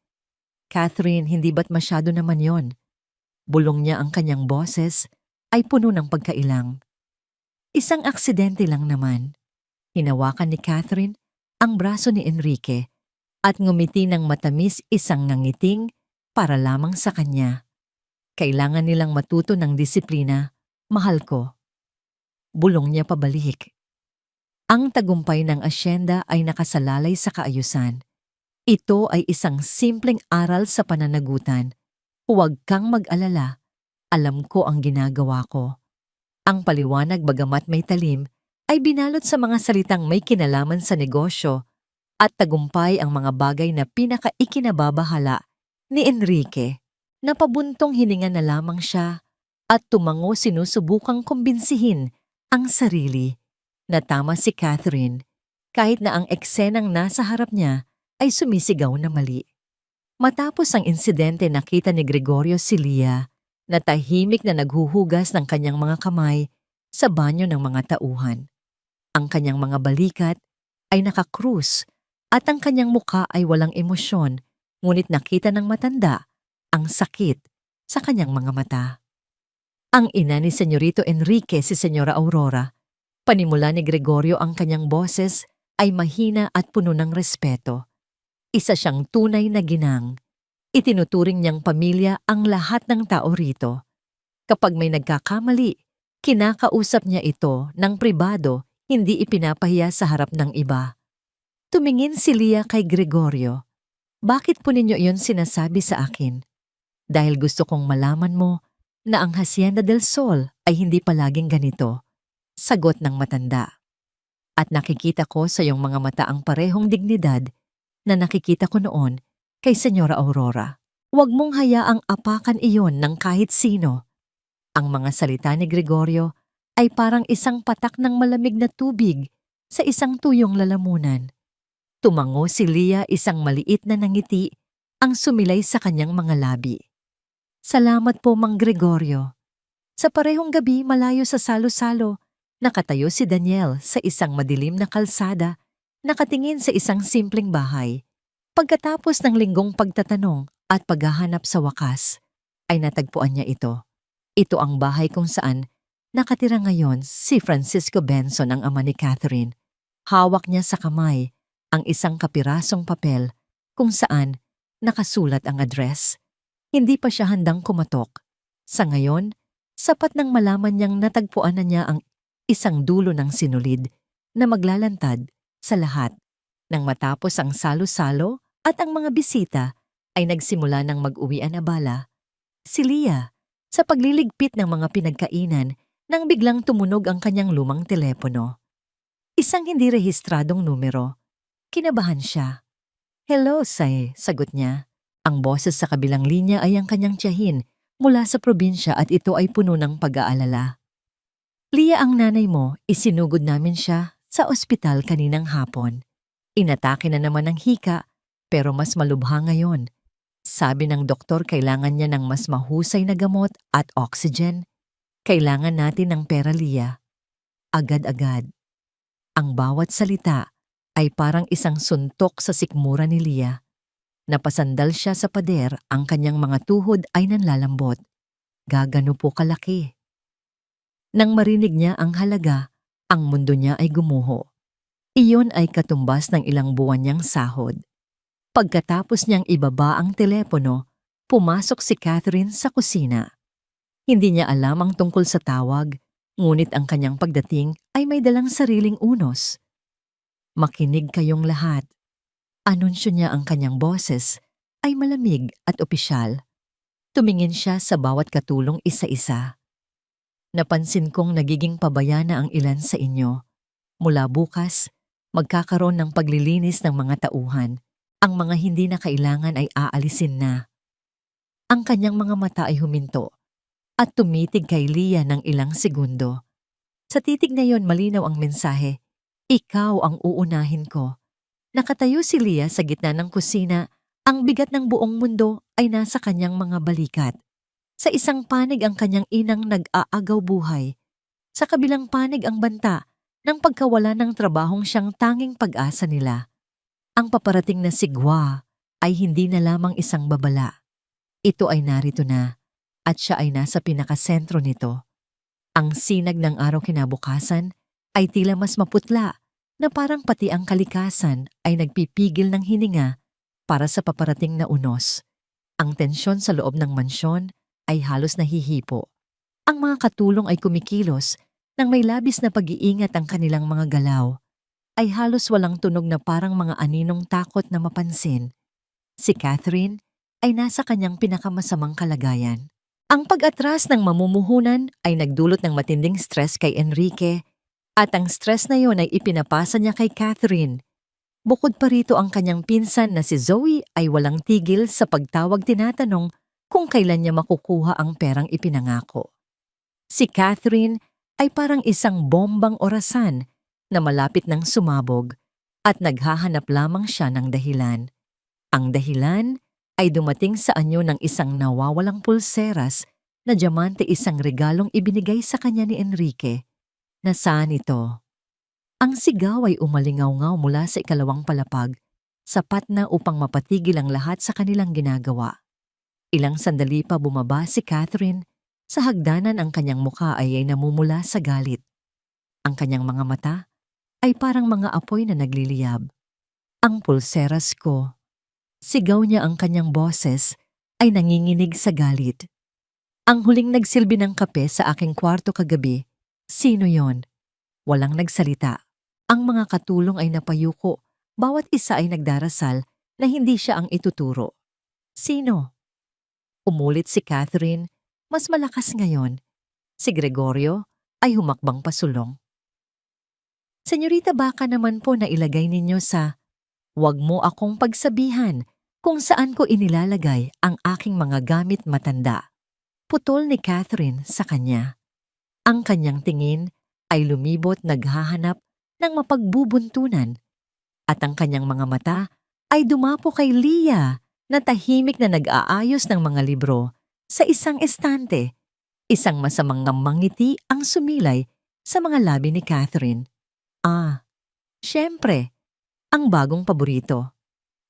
Catherine, hindi ba't masyado naman yon? Bulong niya ang kanyang boses ay puno ng pagkailang. Isang aksidente lang naman. Hinawakan ni Catherine ang braso ni Enrique at ngumiti ng matamis isang ngangiting para lamang sa kanya. Kailangan nilang matuto ng disiplina, mahal ko. Bulong niya pabalik. Ang tagumpay ng asyenda ay nakasalalay sa kaayusan. Ito ay isang simpleng aral sa pananagutan. Huwag kang mag-alala. Alam ko ang ginagawa ko. Ang paliwanag bagamat may talim ay binalot sa mga salitang may kinalaman sa negosyo at tagumpay ang mga bagay na pinaka-ikinababahala ni Enrique. Napabuntong hininga na lamang siya at tumango sinusubukang kumbinsihin ang sarili na tama si Catherine kahit na ang eksenang nasa harap niya ay sumisigaw na mali. Matapos ang insidente nakita ni Gregorio si Lia na tahimik na naghuhugas ng kanyang mga kamay sa banyo ng mga tauhan. Ang kanyang mga balikat ay nakakrus at ang kanyang muka ay walang emosyon, ngunit nakita ng matanda ang sakit sa kanyang mga mata. Ang ina ni Senyorito Enrique si Senyora Aurora. Panimula ni Gregorio ang kanyang boses ay mahina at puno ng respeto. Isa siyang tunay na ginang. Itinuturing niyang pamilya ang lahat ng tao rito. Kapag may nagkakamali, kinakausap niya ito ng pribado, hindi ipinapahiya sa harap ng iba. Tumingin si Lia kay Gregorio. Bakit po ninyo iyon sinasabi sa akin? Dahil gusto kong malaman mo na ang Hacienda del Sol ay hindi palaging ganito. Sagot ng matanda. At nakikita ko sa iyong mga mata ang parehong dignidad na nakikita ko noon kay Senyora Aurora. Huwag mong hayaang apakan iyon ng kahit sino. Ang mga salita ni Gregorio ay parang isang patak ng malamig na tubig sa isang tuyong lalamunan. Tumango si Lia, isang maliit na nangiti ang sumilay sa kanyang mga labi. Salamat po, Mang Gregorio. Sa parehong gabi malayo sa salo-salo, nakatayo si Daniel sa isang madilim na kalsada, nakatingin sa isang simpleng bahay. Pagkatapos ng linggong pagtatanong at paghahanap sa wakas, ay natagpuan niya ito. Ito ang bahay kung saan nakatira ngayon si Francisco Benson, ang ama ni Catherine. Hawak niya sa kamay ang isang kapirasong papel kung saan nakasulat ang address. Hindi pa siya handang kumatok. Sa ngayon, sapat nang malaman niyang natagpuan na niya ang isang dulo ng sinulid na maglalantad sa lahat. Nang matapos ang salo-salo at ang mga bisita ay nagsimula ng mag-uwian na bala, si Lia sa pagliligpit ng mga pinagkainan nang biglang tumunog ang kanyang lumang telepono. Isang hindi rehistradong numero. Kinabahan siya. Hello, Say, sagot niya. Ang boses sa kabilang linya ay ang kanyang tiyahin mula sa probinsya at ito ay puno ng pag-aalala. Lia, ang nanay mo, isinugod namin siya sa ospital kaninang hapon. Inatake na naman ng hika, pero mas malubha ngayon. Sabi ng doktor kailangan niya ng mas mahusay na gamot at oxygen. Kailangan natin ng pera, Lia. Agad-agad. Ang bawat salita ay parang isang suntok sa sikmura ni Lia. Napasandal siya sa pader, ang kanyang mga tuhod ay nanlalambot. Gagano po kalaki. Nang marinig niya ang halaga, ang mundo niya ay gumuho. Iyon ay katumbas ng ilang buwan niyang sahod. Pagkatapos niyang ibaba ang telepono, pumasok si Catherine sa kusina. Hindi niya alam ang tungkol sa tawag, ngunit ang kanyang pagdating ay may dalang sariling unos. Makinig kayong lahat. Anunsyo niya, ang kanyang boses ay malamig at opisyal. Tumingin siya sa bawat katulong isa-isa. Napansin kong nagiging pabaya na ang ilan sa inyo. Mula bukas, magkakaroon ng paglilinis ng mga tauhan. Ang mga hindi na kailangan ay aalisin na. Ang kanyang mga mata ay huminto at tumitig kay Lia ng ilang segundo. Sa titig na yon malinaw ang mensahe, ikaw ang uunahin ko. Nakatayo si Lia sa gitna ng kusina, ang bigat ng buong mundo ay nasa kanyang mga balikat. Sa isang panig ang kanyang inang nag-aagaw buhay. Sa kabilang panig ang banta ng pagkawala ng trabahong siyang tanging pag-asa nila. Ang paparating na sigwa ay hindi na lamang isang babala. Ito ay narito na at siya ay nasa pinakasentro nito. Ang sinag ng araw kinabukasan ay tila mas maputla na parang pati ang kalikasan ay nagpipigil ng hininga para sa paparating na unos. Ang tensyon sa loob ng mansyon ay halos nahihipo. Ang mga katulong ay kumikilos nang may labis na pag-iingat ang kanilang mga galaw. Ay halos walang tunog na parang mga aninong takot na mapansin. Si Catherine ay nasa kanyang pinakamasamang kalagayan. Ang pag-atras ng mamumuhunan ay nagdulot ng matinding stress kay Enrique at ang stress na yon ay ipinapasa niya kay Catherine. Bukod pa rito ang kanyang pinsan na si Zoe ay walang tigil sa pagtawag tinatanong kung kailan niya makukuha ang perang ipinangako. Si Catherine ay parang isang bombang orasan na malapit ng sumabog at naghahanap lamang siya ng dahilan. Ang dahilan ay dumating sa anyo ng isang nawawalang pulseras na diamante, isang regalong ibinigay sa kanya ni Enrique. Nasaan ito? Ang sigaw ay umalingaw-ngaw mula sa ikalawang palapag, sapat na upang mapatigil ang lahat sa kanilang ginagawa. Ilang sandali pa bumaba si Catherine. Sa hagdanan ang kanyang mukha ay namumula sa galit. Ang kanyang mga mata ay parang mga apoy na nagliliyab. Ang pulseras ko. Sigaw niya, ang kanyang boses ay nanginginig sa galit. Ang huling nagsilbi ng kape sa aking kwarto kagabi, sino yon? Walang nagsalita. Ang mga katulong ay napayuko, bawat isa ay nagdarasal na hindi siya ang ituturo. Sino? Umulit si Catherine, mas malakas ngayon. Si Gregorio ay humakbang pasulong. Senyorita, baka naman po na ilagay ninyo sa "Huwag mo akong pagsabihan kung saan ko inilalagay ang aking mga gamit matanda." Putol ni Catherine sa kanya. Ang kanyang tingin ay lumibot, naghahanap ng mapagbubuntunan at ang kanyang mga mata ay dumapo kay Leah na tahimik na nag-aayos ng mga libro sa isang estante. Isang masamang ngiti ang sumilay sa mga labi ni Catherine. Siyempre, ang bagong paborito.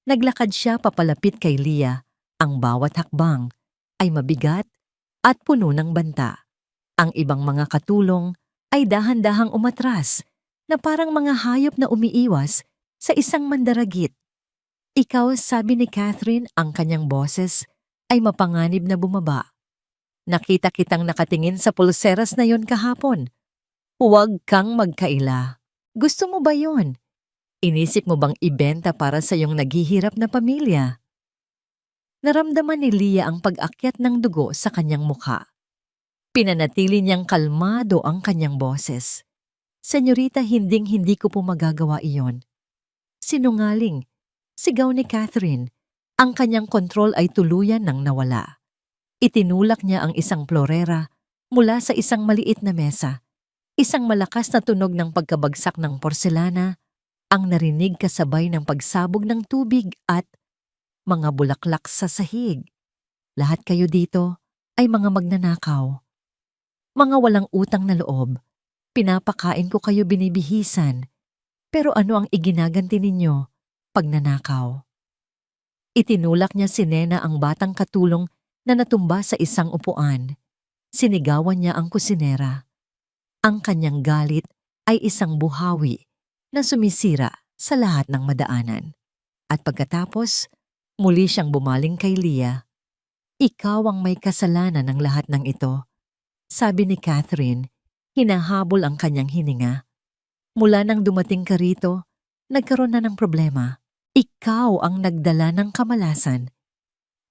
Naglakad siya papalapit kay Leah. Ang bawat hakbang ay mabigat at puno ng banta. Ang ibang mga katulong ay dahan-dahang umatras na parang mga hayop na umiiwas sa isang mandaragit. Ikaw, sabi ni Catherine, ang kanyang boses ay mapanganib na bumaba. Nakita kitang nakatingin sa pulseras na yon kahapon. Huwag kang magkaila. Gusto mo ba yon? Inisip mo bang ibenta para sa iyong naghihirap na pamilya? Naramdaman ni Leah ang pag-akyat ng dugo sa kanyang mukha. Pinanatili niyang kalmado ang kanyang boses. Senyorita, hindi ko po magagawa iyon. Sinungaling, sigaw ni Catherine. Ang kanyang kontrol ay tuluyan nang nawala. Itinulak niya ang isang florera mula sa isang maliit na mesa. Isang malakas na tunog ng pagkabagsak ng porselana ang narinig kasabay ng pagsabog ng tubig at mga bulaklak sa sahig. Lahat kayo dito ay mga magnanakaw. Mga walang utang na loob. Pinapakain ko kayo binibihisan. Pero ano ang iginaganti ninyo? Pagnanakaw. Itinulak niya si Nena, ang batang katulong na natumba sa isang upuan. Sinigawan niya ang kusinera. Ang kanyang galit ay isang buhawi na sumisira sa lahat ng madaanan. At pagkatapos, muli siyang bumaling kay Leah. Ikaw ang may kasalanan ng lahat ng ito, sabi ni Catherine, hinahabol ang kanyang hininga. Mula nang dumating ka rito, nagkaroon na ng problema. Ikaw ang nagdala ng kamalasan.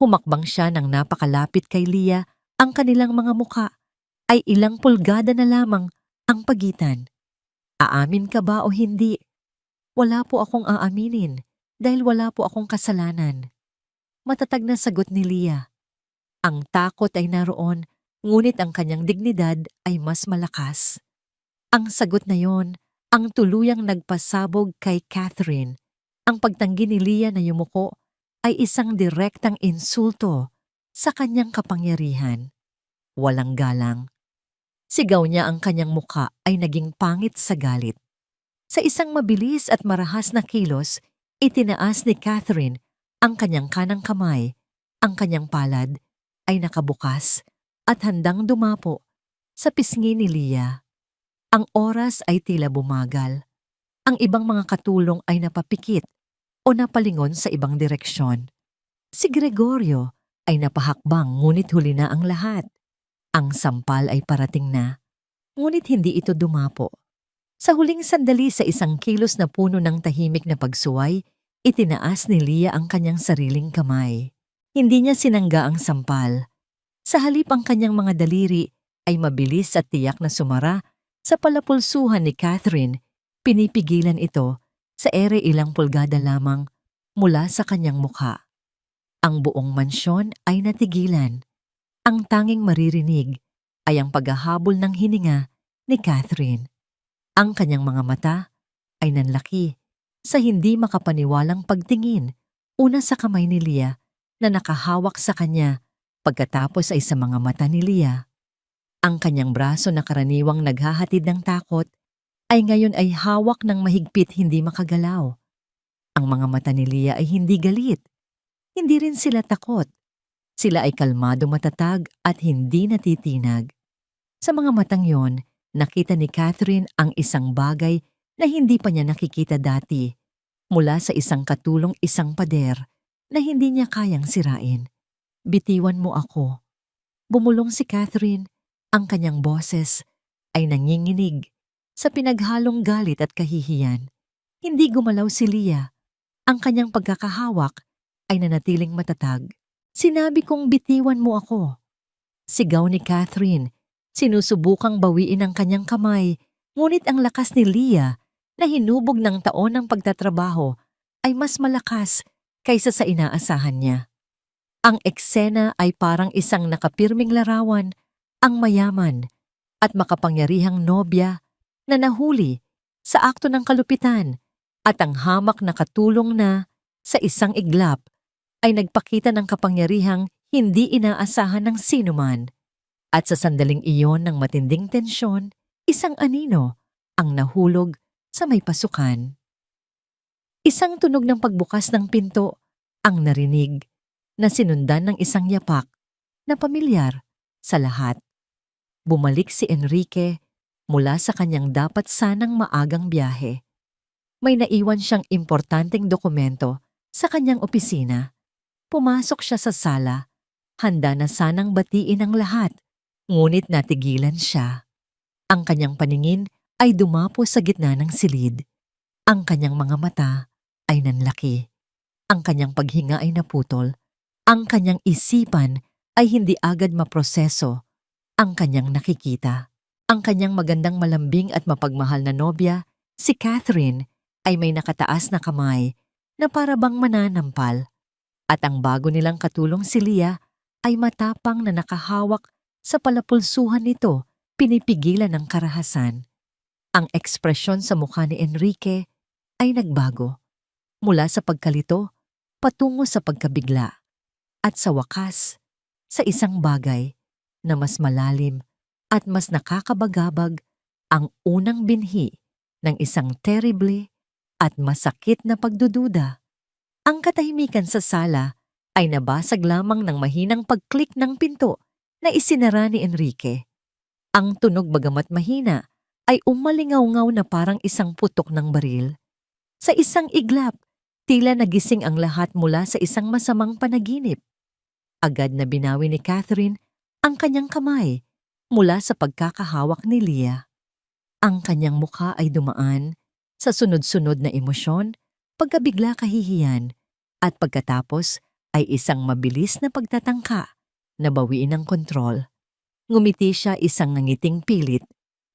Humakbang siya nang napakalapit kay Leah. Ang kanilang mga muka ay ilang pulgada na lamang ang pagitan. Aamin ka ba o hindi? Wala po akong aaminin dahil wala po akong kasalanan. Matatag na sagot ni Leah. Ang takot ay naroon, ngunit ang kanyang dignidad ay mas malakas. Ang sagot na yon ang tuluyang nagpasabog kay Catherine. Ang pagtanggi ni Leah na yumuko ay isang direktang insulto sa kanyang kapangyarihan. walang galang. Sigaw niya ang kanyang muka ay naging pangit sa galit. Sa isang mabilis at marahas na kilos, itinaas ni Catherine ang kanyang kanang kamay. Ang kanyang palad ay nakabukas at handang dumapo sa pisngi ni Leah. Ang oras ay tila bumagal. Ang ibang mga katulong ay napapikit o napalingon sa ibang direksyon. Si Gregorio ay napahakbang ngunit huli na ang lahat. Ang sampal ay parating na, ngunit hindi ito dumapo. Sa huling sandali sa isang kilos na puno ng tahimik na pagsuway, itinaas ni Leah ang kanyang sariling kamay. Hindi niya sinangga ang sampal. Sa halip ang kanyang mga daliri ay mabilis at tiyak na sumara sa palapulsuhan ni Catherine. Pinipigilan ito sa ere ilang pulgada lamang mula sa kanyang mukha. Ang buong mansyon ay natigilan. Ang tanging maririnig ay ang paghahabol ng hininga ni Catherine. Ang kanyang mga mata ay nanlaki sa hindi makapaniwalang pagtingin, una sa kamay ni Leah na nakahawak sa kanya, pagkatapos ay sa mga mata ni Leah. Ang kanyang braso na karaniwang naghahatid ng takot ay ngayon ay hawak ng mahigpit, hindi makagalaw. Ang mga mata ni Leah ay hindi galit. Hindi rin sila takot. Sila ay kalmado, matatag at hindi natitinag. Sa mga matang yon, nakita ni Catherine ang isang bagay na hindi pa niya nakikita dati, mula sa isang katulong, isang pader na hindi niya kayang sirain. Bitiwan mo ako. Bumulong si Catherine. Ang kanyang boses ay nanginginig sa pinaghalong galit at kahihiyan. Hindi gumalaw si Leah. Ang kanyang pagkakahawak ay nanatiling matatag. Sinabi kong bitiwan mo ako. Sigaw ni Catherine. Sinusubukang bawiin ang kanyang kamay, ngunit ang lakas ni Leah na hinubog ng taon ng pagtatrabaho ay mas malakas kaysa sa inaasahan niya. Ang eksena ay parang isang nakapirming larawan, ang mayaman at makapangyarihang nobya na nahuli sa akto ng kalupitan at ang hamak na katulong na sa isang iglap ay nagpakita ng kapangyarihang hindi inaasahan ng sinuman. At sa sandaling iyon ng matinding tensyon, isang anino ang nahulog sa may pasukan. Isang tunog ng pagbukas ng pinto ang narinig na sinundan ng isang yapak na pamilyar sa lahat. Bumalik si Enrique mula sa kanyang dapat sanang maagang biyahe. May naiwan siyang importanteng dokumento sa kanyang opisina. Pumasok siya sa sala, handa na sanang batiin ang lahat. Ngunit natigilan siya. Ang kanyang paningin ay dumapo sa gitna ng silid. Ang kanyang mga mata ay nanlaki. Ang kanyang paghinga ay naputol. Ang kanyang isipan ay hindi agad maproseso ang kanyang nakikita. Ang kanyang magandang, malambing at mapagmahal na nobya, si Catherine, ay may nakataas na kamay na para bang mananampal. At ang bago nilang katulong si Leah ay matapang na nakahawak sa palapulsuhan nito, pinipigilan ng karahasan. Ang ekspresyon sa mukha ni Enrique ay nagbago, mula sa pagkalito patungo sa pagkabigla, at sa wakas, sa isang bagay na mas malalim at mas nakakabagabag, ang unang binhi ng isang terrible at masakit na pagdududa. Ang katahimikan sa sala ay nabasag lamang ng mahinang pagklik ng pinto na isinara ni Enrique. Ang tunog, bagamat mahina, ay umalingaw-ngaw na parang isang putok ng baril. Sa isang iglap, tila nagising ang lahat mula sa isang masamang panaginip. Agad na binawi ni Catherine ang kanyang kamay mula sa pagkakahawak ni Leah. Ang kanyang mukha ay dumaan sa sunod-sunod na emosyon, pagkabigla, kahihiyan, at pagkatapos ay isang mabilis na pagtatangka na bawiin ang kontrol. Ngumiti siya, isang nangiting pilit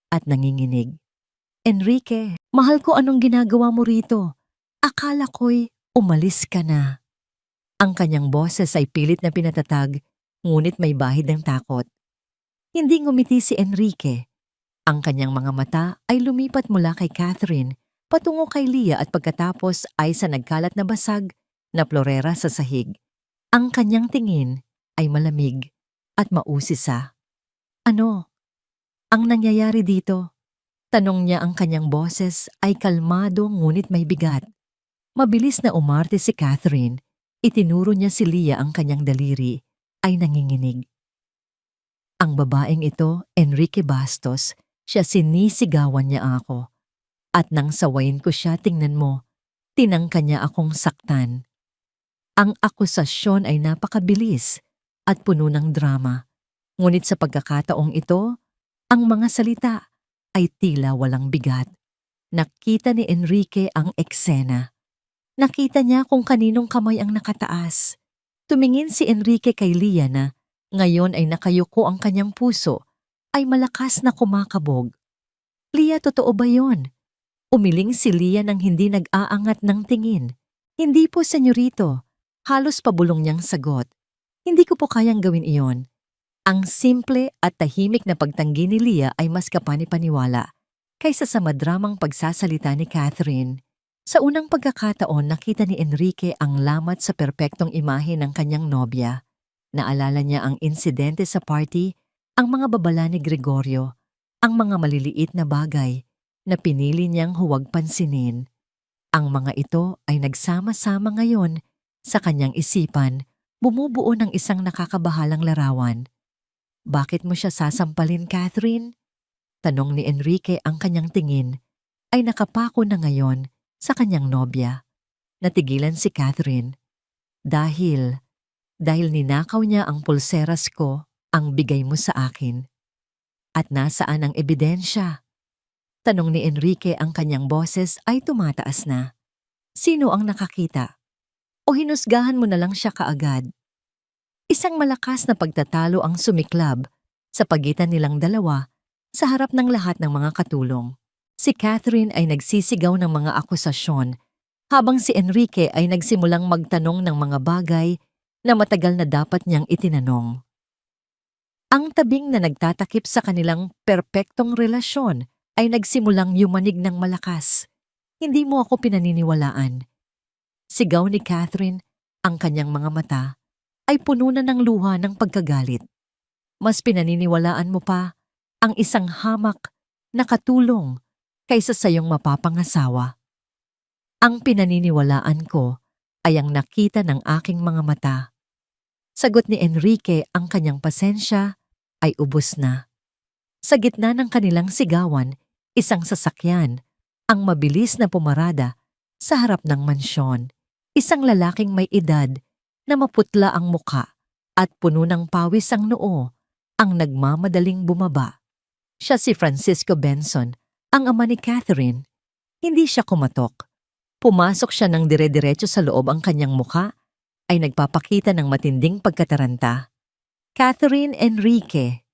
at nanginginig. Enrique, mahal ko, anong ginagawa mo rito? Akala ko'y umalis ka na. Ang kanyang boses ay pilit na pinatatag, ngunit may bahid ng takot. Hindi ngumiti si Enrique. Ang kanyang mga mata ay lumipat mula kay Catherine patungo kay Leah at pagkatapos ay sa nagkalat na basag na plorera sa sahig. Ang kanyang tingin ay malamig at mausisa. Ano? Ang nangyayari dito? Tanong niya, ang kanyang boses ay kalmado ngunit may bigat. Mabilis na umarte si Catherine. Itinuro niya si Leah ang kanyang daliri, ay nanginginig. Ang babaeng ito, Enrique Bastos, siya, sinisigawan niya ako. At nang sawayin ko siya, tingnan mo, tinangka niya akong saktan. Ang akusasyon ay napakabilis at puno ng drama. Ngunit sa pagkakataong ito, ang mga salita ay tila walang bigat. Nakita ni Enrique ang eksena. Nakita niya kung kaninong kamay ang nakataas. Tumingin si Enrique kay Leah na ngayon ay nakayuko ang kanyang puso, ay malakas na kumakabog. Leah, totoo ba yon? Umiling si Leah nang hindi nag-aangat ng tingin. Hindi po, senyorito. Halos pabulong niyang sagot. Hindi ko po kayang gawin iyon. Ang simple at tahimik na pagtanggi ni Leah ay mas kapani-paniwala kaysa sa madramang pagsasalita ni Catherine. Sa unang pagkakataon, nakita ni Enrique ang lamat sa perpektong imahe ng kanyang nobya. Naalala niya ang insidente sa party, ang mga babala ni Gregorio, ang mga maliliit na bagay na pinili niyang huwag pansinin. Ang mga ito ay nagsama-sama ngayon sa kanyang isipan, bumubuo ng isang nakakabahalang larawan. Bakit mo siya sasampalin, Catherine? Tanong ni Enrique, ang kanyang tingin ay nakapako na ngayon sa kanyang nobya. Natigilan si Catherine. Dahil ninakaw niya ang pulseras ko, ang bigay mo sa akin. At nasaan ang ebidensya? Tanong ni Enrique, ang kanyang boses ay tumataas na. Sino ang nakakita? O hinusgahan mo na lang siya kaagad? Isang malakas na pagtatalo ang sumiklab sa pagitan nilang dalawa sa harap ng lahat ng mga katulong. Si Catherine ay nagsisigaw ng mga akusasyon habang si Enrique ay nagsimulang magtanong ng mga bagay na matagal na dapat niyang itinanong. Ang tabing na nagtatakip sa kanilang perpektong relasyon ay nagsimulang yumanig ng malakas. Hindi mo ako pinaniniwalaan. Sigaw ni Catherine, ang kanyang mga mata ay puno na ng luha ng pagkagalit. Mas pinaniniwalaan mo pa ang isang hamak na katulong kaysa sa iyong mapapangasawa. Ang pinaniniwalaan ko ay ang nakita ng aking mga mata. Sagot ni Enrique, ang kanyang pasensya ay ubos na. Sa gitna ng kanilang sigawan, isang sasakyan ang mabilis na pumarada sa harap ng mansyon. Isang lalaking may edad na maputla ang muka at puno ng pawis ang noo ang nagmamadaling bumaba. Siya si Francisco Benson, ang ama ni Catherine. Hindi siya kumatok. Pumasok siya ng dire-diretso sa loob, ang kanyang muka ay nagpapakita ng matinding pagkataranta. Catherine, Enrique.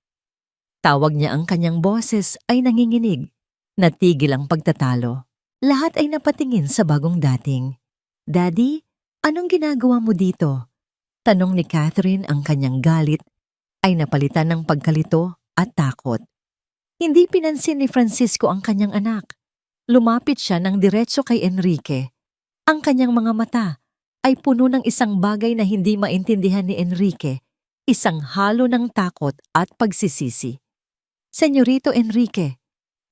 Tawag niya, ang kanyang boses ay nanginginig. Natigil ang pagtatalo. Lahat ay napatingin sa bagong dating. Daddy, anong ginagawa mo dito? Tanong ni Catherine, ang kanyang galit ay napalitan ng pagkalito at takot. Hindi pinansin ni Francisco ang kanyang anak. Lumapit siya ng diretso kay Enrique. Ang kanyang mga mata ay puno ng isang bagay na hindi maintindihan ni Enrique, isang halo ng takot at pagsisisi. Senyorito Enrique,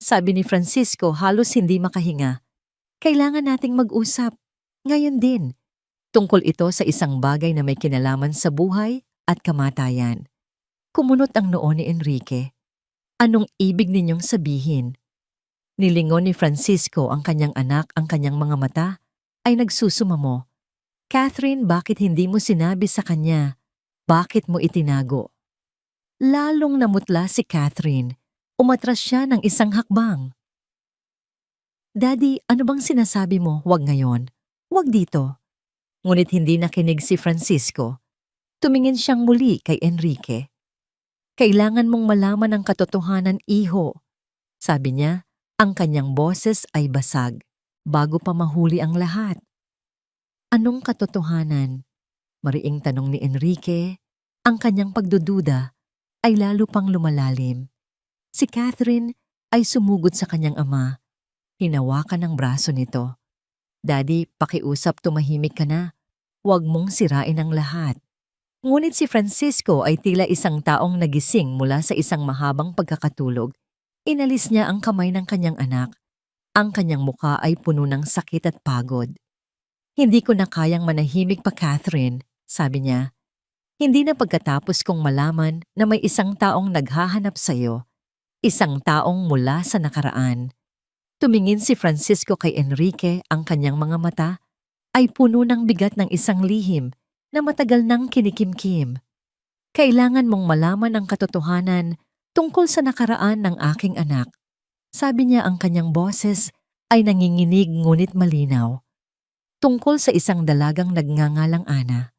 sabi ni Francisco halos hindi makahinga, kailangan nating mag-usap. Ngayon din. Tungkol ito sa isang bagay na may kinalaman sa buhay at kamatayan. Kumunot ang noo ni Enrique. Anong ibig ninyong sabihin? Nilingon ni Francisco ang kanyang anak, ang kanyang mga mata ay nagsusumamo. Catherine, bakit hindi mo sinabi sa kanya? Bakit mo itinago? Lalong namutla si Catherine. Umatras siya ng isang hakbang. Daddy, ano bang sinasabi mo? Huwag ngayon. Huwag dito. Ngunit hindi nakinig si Francisco. Tumingin siyang muli kay Enrique. Kailangan mong malaman ang katotohanan, iho. Sabi niya, ang kanyang boses ay basag, bago pa mahuli ang lahat. Anong katotohanan? Mariing tanong ni Enrique. Ang kanyang pagdududa ay lalo pang lumalalim. Si Catherine ay sumugod sa kanyang ama. Hinawakan ang braso nito. Daddy, pakiusap, tumahimik ka na. Huwag mong sirain ang lahat. Ngunit si Francisco ay tila isang taong nagising mula sa isang mahabang pagkakatulog. Inalis niya ang kamay ng kanyang anak. Ang kanyang mukha ay puno ng sakit at pagod. Hindi ko na kayang manahimik pa, Catherine, sabi niya. Hindi na pagkatapos kong malaman na may isang taong naghahanap sa'yo. Isang taong mula sa nakaraan. Tumingin si Francisco kay Enrique, ang kanyang mga mata ay puno ng bigat ng isang lihim na matagal nang kinikimkim. Kailangan mong malaman ang katotohanan tungkol sa nakaraan ng aking anak. Sabi niya, ang kanyang boses ay nanginginig ngunit malinaw. Tungkol sa isang dalagang nagngangalang Ana.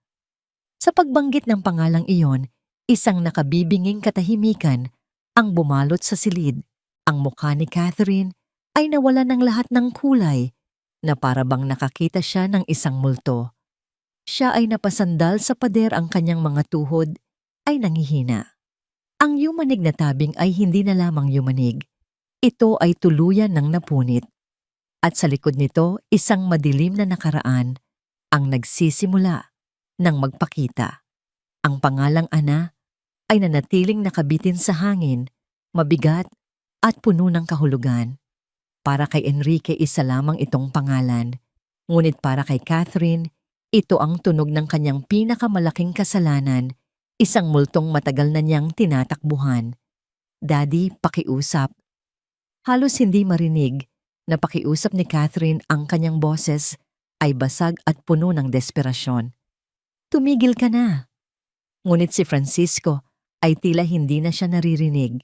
Sa pagbanggit ng pangalang iyon, isang nakabibinging katahimikan ang bumalot sa silid. Ang mukha ni Catherine ay nawala ng lahat ng kulay na para bang nakakita siya ng isang multo. Siya ay napasandal sa pader, ang kanyang mga tuhod ay nangihina. Ang yumanig na tabing ay hindi na lamang yumanig. Ito ay tuluyan ng napunit. At sa likod nito, isang madilim na nakaraan ang nagsisimula nang magpakita. Ang pangalang Ana ay nanatiling nakabitin sa hangin, mabigat at puno ng kahulugan. Para kay Enrique, isa lamang itong pangalan. Ngunit para kay Catherine, ito ang tunog ng kanyang pinakamalaking kasalanan, isang multong matagal na niyang tinatakbuhan. Daddy, pakiusap. Halos hindi marinig na pakiusap ni Catherine, ang kanyang boses ay basag at puno ng desperasyon. Tumigil ka na. Ngunit si Francisco ay tila hindi na siya naririnig.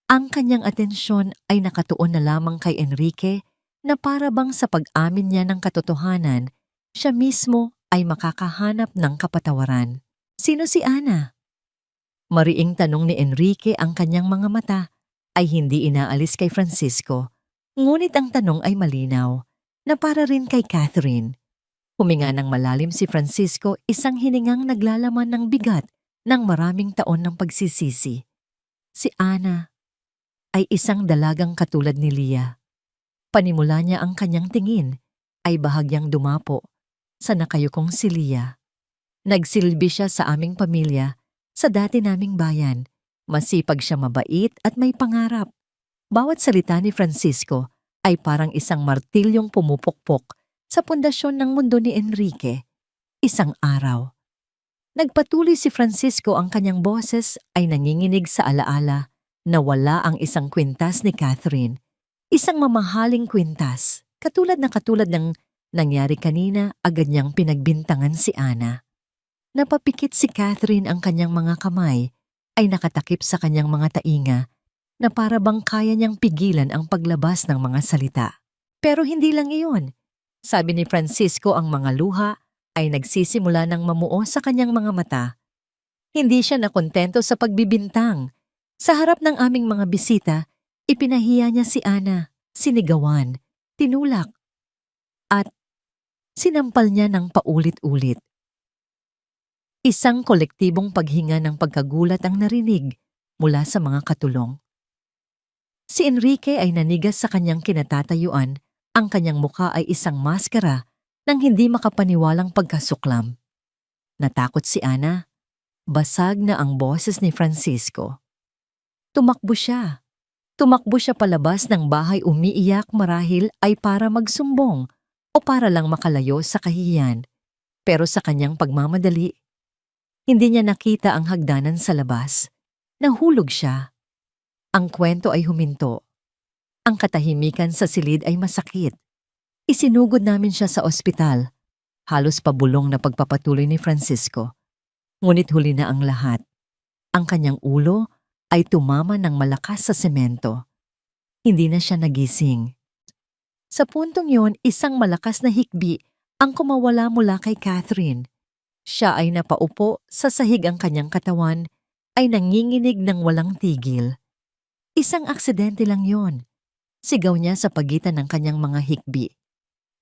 Ang kanyang atensyon ay nakatuon na lamang kay Enrique na para bang sa pag-amin niya ng katotohanan, siya mismo ay makakahanap ng kapatawaran. Sino si Ana? Mariing tanong ni Enrique, ang kanyang mga mata ay hindi inaalis kay Francisco. Ngunit ang tanong ay malinaw na para rin kay Catherine. Huminga ng malalim si Francisco, isang hiningang naglalaman ng bigat ng maraming taon ng pagsisisi. Si Ana ay isang dalagang katulad ni Leah. Panimula niya ang kanyang tingin ay bahagyang dumapo sa nakayukong si Leah. Nagsilbi siya sa aming pamilya, sa dati naming bayan. Masipag siya, mabait at may pangarap. Bawat salita ni Francisco ay parang isang martilyong pumupukpok sa pundasyon ng mundo ni Enrique. Isang araw, nagpatuloy si Francisco, ang kanyang boses ay nanginginig sa alaala na wala ang isang kwintas ni Catherine. Isang mamahaling kwintas, katulad ng nangyari kanina. Agad niyang pinagbintangan si Ana. Napapikit si Catherine, ang kanyang mga kamay ay nakatakip sa kanyang mga tainga na para bang kaya niyang pigilan ang paglabas ng mga salita. Pero hindi lang iyon. Sabi ni Francisco, ang mga luha ay nagsisimula ng mamuo sa kanyang mga mata. Hindi siya nakontento sa pagbibintang. Sa harap ng aming mga bisita, ipinahiya niya si Ana, sinigawan, tinulak, at sinampal niya ng paulit-ulit. Isang kolektibong paghinga ng pagkagulat ang narinig mula sa mga katulong. Si Enrique ay nanigas sa kanyang kinatatayuan. Ang kanyang mukha ay isang maskara ng hindi makapaniwalang pagkasuklam. Natakot si Ana. Basag na ang boses ni Francisco. Tumakbo siya. Tumakbo siya palabas ng bahay, umiiyak, marahil ay para magsumbong o para lang makalayo sa kahihiyan. Pero sa kanyang pagmamadali, hindi niya nakita ang hagdanan sa labas. Nahulog siya. Ang kwento ay huminto. Ang katahimikan sa silid ay masakit. Isinugod namin siya sa ospital. Halos pabulong na pagpapatuloy ni Francisco. Ngunit huli na ang lahat. Ang kanyang ulo ay tumama ng malakas sa semento. Hindi na siya nagising. Sa puntong yon, isang malakas na hikbi ang kumawala mula kay Catherine. Siya ay napaupo sa sahig, ang kanyang katawan ay nanginginig ng walang tigil. Isang aksidente lang yon. Sigaw niya sa pagitan ng kanyang mga hikbi.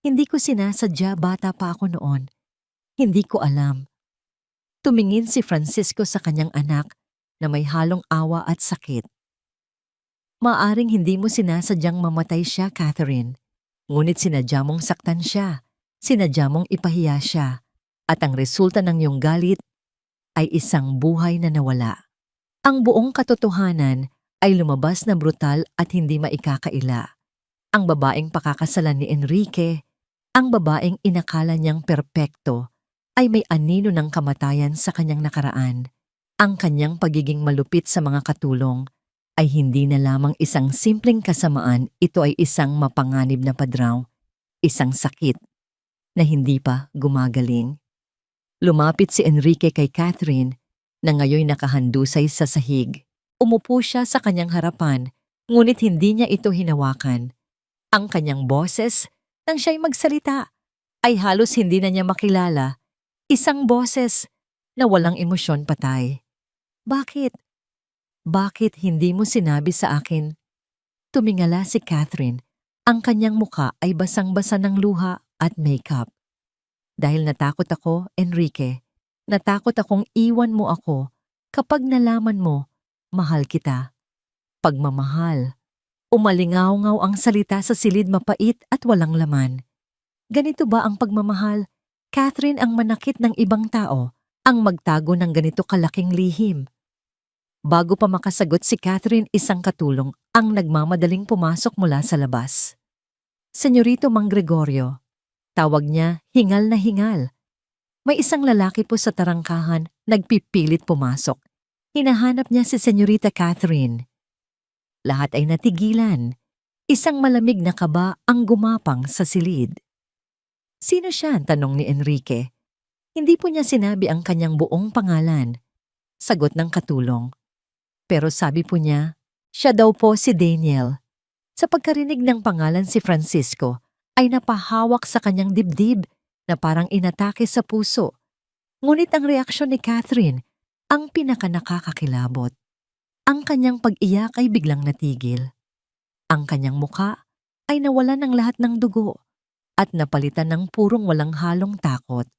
Hindi ko sinasadya, bata pa ako noon. Hindi ko alam. Tumingin si Francisco sa kanyang anak na may halong awa at sakit. Maaring hindi mo sinasadyang mamatay siya, Catherine. Ngunit sinadya mong saktan siya. Sinadya mong ipahiya siya. At ang resulta ng iyong galit ay isang buhay na nawala. Ang buong katotohanan ay lumabas na brutal at hindi maikakaila. Ang babaeng pakakasalan ni Enrique, ang babaeng inakala niyang perpekto, ay may anino ng kamatayan sa kanyang nakaraan. Ang kanyang pagiging malupit sa mga katulong ay hindi na lamang isang simpleng kasamaan, ito ay isang mapanganib na padraw, isang sakit na hindi pa gumagaling. Lumapit si Enrique kay Catherine na ngayoy nakahandusay sa sahig. Umupo siya sa kanyang harapan, ngunit hindi niya ito hinawakan. Ang kanyang boses, nang siya'y magsalita, ay halos hindi na niya makilala. Isang boses na walang emosyon, patay. Bakit? Bakit hindi mo sinabi sa akin? Tumingala si Catherine. Ang kanyang muka ay basang-basa ng luha at makeup. Dahil natakot ako, Enrique. Natakot akong iwan mo ako kapag nalaman mo, mahal kita. Pagmamahal. Umalingaw-ngaw ang salita sa silid, mapait at walang laman. Ganito ba ang pagmamahal? Catherine, ang manakit ng ibang tao, ang magtago ng ganito kalaking lihim. Bago pa makasagot si Catherine, isang katulong ang nagmamadaling pumasok mula sa labas. Senyorito Mang Gregorio, tawag niya, hingal na hingal. May isang lalaki po sa tarangkahan, nagpipilit pumasok. Hinahanap niya si Senyorita Catherine. Lahat ay natigilan. Isang malamig na kaba ang gumapang sa silid. Sino siya? Tanong ni Enrique. Hindi po niya sinabi ang kanyang buong pangalan. Sagot ng katulong. Pero sabi po niya, siya daw po si Daniel. Sa pagkarinig ng pangalan si Francisco, ay napahawak sa kanyang dibdib na parang inatake sa puso. Ngunit ang reaksyon ni Catherine ang pinakanakakakilabot. Ang kanyang pag-iyak ay biglang natigil. Ang kanyang muka ay nawalan ng lahat ng dugo at napalitan ng purong walang halong takot.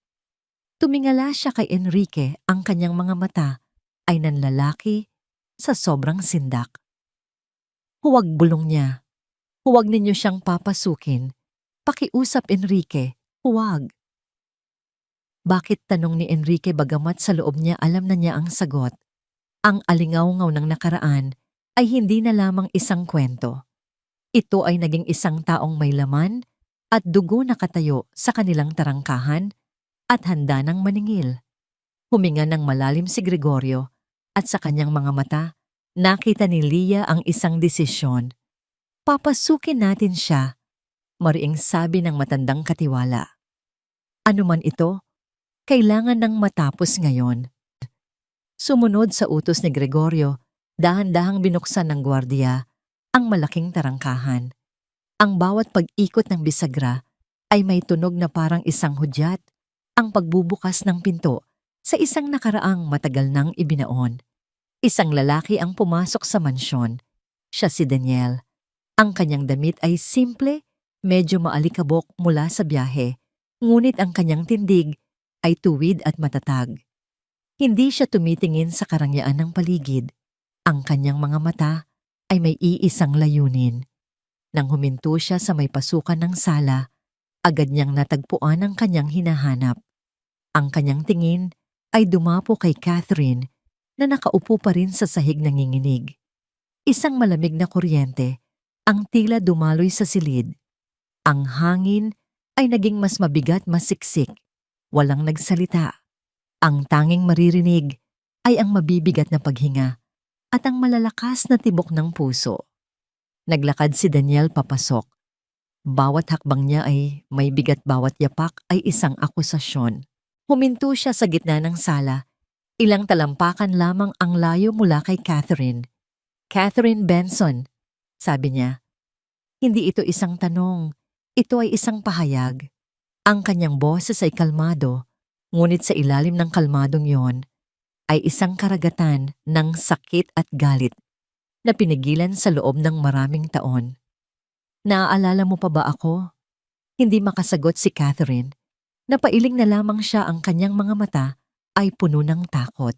Tumingala siya kay Enrique, ang kanyang mga mata ay nanlalaki sa sobrang sindak. Huwag, bulong niya. Huwag ninyo siyang papasukin. Pakiusap, Enrique, huwag. Bakit? Tanong ni Enrique, bagamat sa loob niya alam na niya ang sagot. Ang alingaw-ngaw ng nakaraan ay hindi na lamang isang kwento. Ito ay naging isang taong may laman at dugo na katayo sa kanilang tarangkahan at handa ng maningil. Huminga ng malalim si Gregorio at sa kanyang mga mata, nakita ni Leah ang isang desisyon. Papasukin natin siya, mariing sabi ng matandang katiwala. Ano man ito, kailangan ng matapos ngayon. Sumunod sa utos ni Gregorio, dahan-dahang binuksan ng gwardiya ang malaking tarangkahan. Ang bawat pag-ikot ng bisagra ay may tunog na parang isang hudyat, ang pagbubukas ng pinto sa isang nakaraang matagal nang ibinaon. Isang lalaki ang pumasok sa mansyon. Siya si Daniel. Ang kanyang damit ay simple, medyo maalikabok mula sa biyahe, ngunit ang kanyang tindig ay tuwid at matatag. Hindi siya tumitingin sa karangyaan ng paligid. Ang kanyang mga mata ay may iisang layunin. Nang huminto siya sa may pasukan ng sala, agad niyang natagpuan ang kanyang hinahanap. Ang kanyang tingin ay dumapo kay Catherine na nakaupo pa rin sa sahig nanginginig. Isang malamig na kuryente ang tila dumaloy sa silid. Ang hangin ay naging mas mabigat, mas siksik. Walang nagsalita. Ang tanging maririnig ay ang mabibigat na paghinga at ang malalakas na tibok ng puso. Naglakad si Daniel papasok. Bawat hakbang niya ay may bigat, bawat yapak ay isang akusasyon. Huminto siya sa gitna ng sala. Ilang talampakan lamang ang layo mula kay Catherine. Catherine Benson, sabi niya. Hindi ito isang tanong, ito ay isang pahayag. Ang kanyang boses ay kalmado, ngunit sa ilalim ng kalmadong yon ay isang karagatan ng sakit at galit na pinigilan sa loob ng maraming taon. Naaalala mo pa ba ako? Hindi makasagot si Catherine. Napailing na lamang siya, ang kanyang mga mata ay puno ng takot.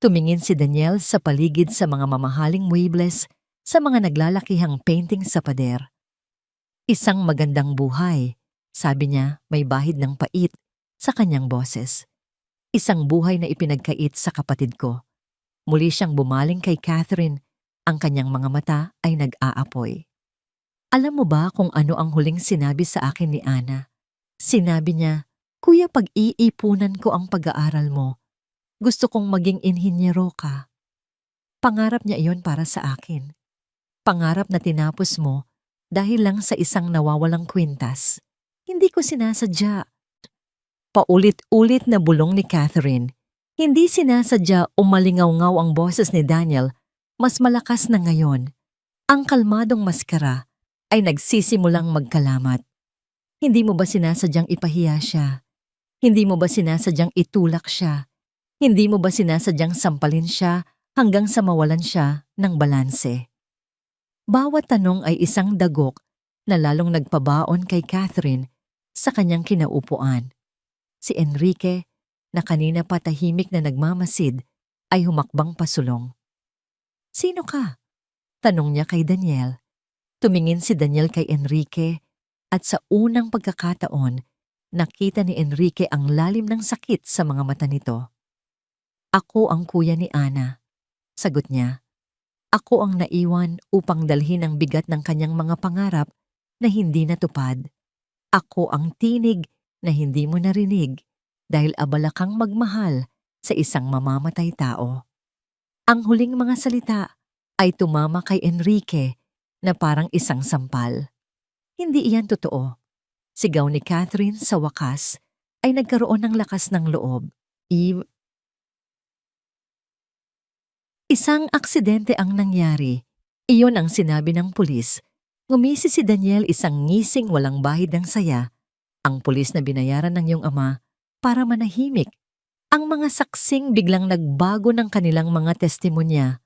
Tumingin si Daniel sa paligid, sa mga mamahaling muebles, sa mga naglalakihang painting sa pader. Isang magandang buhay, sabi niya, may bahid ng pait sa kanyang boses. Isang buhay na ipinagkait sa kapatid ko. Muli siyang bumaling kay Catherine. Ang kanyang mga mata ay nag-aapoy. Alam mo ba kung ano ang huling sinabi sa akin ni Ana? Sinabi niya, "Kuya, pag-iipunan ko ang pag-aaral mo. Gusto kong maging inhinyero ka." Pangarap niya iyon para sa akin. Pangarap na tinapos mo dahil lang sa isang nawawalang kwintas. Hindi ko sinasadya. Paulit-ulit na bulong ni Catherine. Hindi sinasadya o malingaw-ngaw ang boses ni Daniel. Mas malakas na ngayon. Ang kalmadong maskara ay nagsisimulang magkalamat. Hindi mo ba sinasadyang ipahiya siya? Hindi mo ba sinasadyang itulak siya? Hindi mo ba sinasadyang sampalin siya hanggang sa mawalan siya ng balanse? Bawat tanong ay isang dagok na lalong nagpabaon kay Catherine sa kanyang kinaupuan. Si Enrique, na kanina pa tahimik na nagmamasid, ay humakbang pasulong. "Sino ka?" tanong niya kay Daniel. Tumingin si Daniel kay Enrique at sa unang pagkakataon, nakita ni Enrique ang lalim ng sakit sa mga mata nito. "Ako ang kuya ni Ana," sagot niya. "Ako ang naiwan upang dalhin ang bigat ng kanyang mga pangarap na hindi natupad. Ako ang tinig na hindi mo narinig dahil abala kang magmahal sa isang mamamatay tao." Ang huling mga salita ay tumama kay Enrique na parang isang sampal. Hindi iyan totoo. Sigaw ni Catherine sa wakas ay nagkaroon ng lakas ng loob. Isang aksidente ang nangyari. Iyon ang sinabi ng pulis. Ngumisi si Daniel, isang ngising walang bahid ng saya. Ang pulis na binayaran ng iyong ama para manahimik. Ang mga saksing biglang nagbago ng kanilang mga testimonya.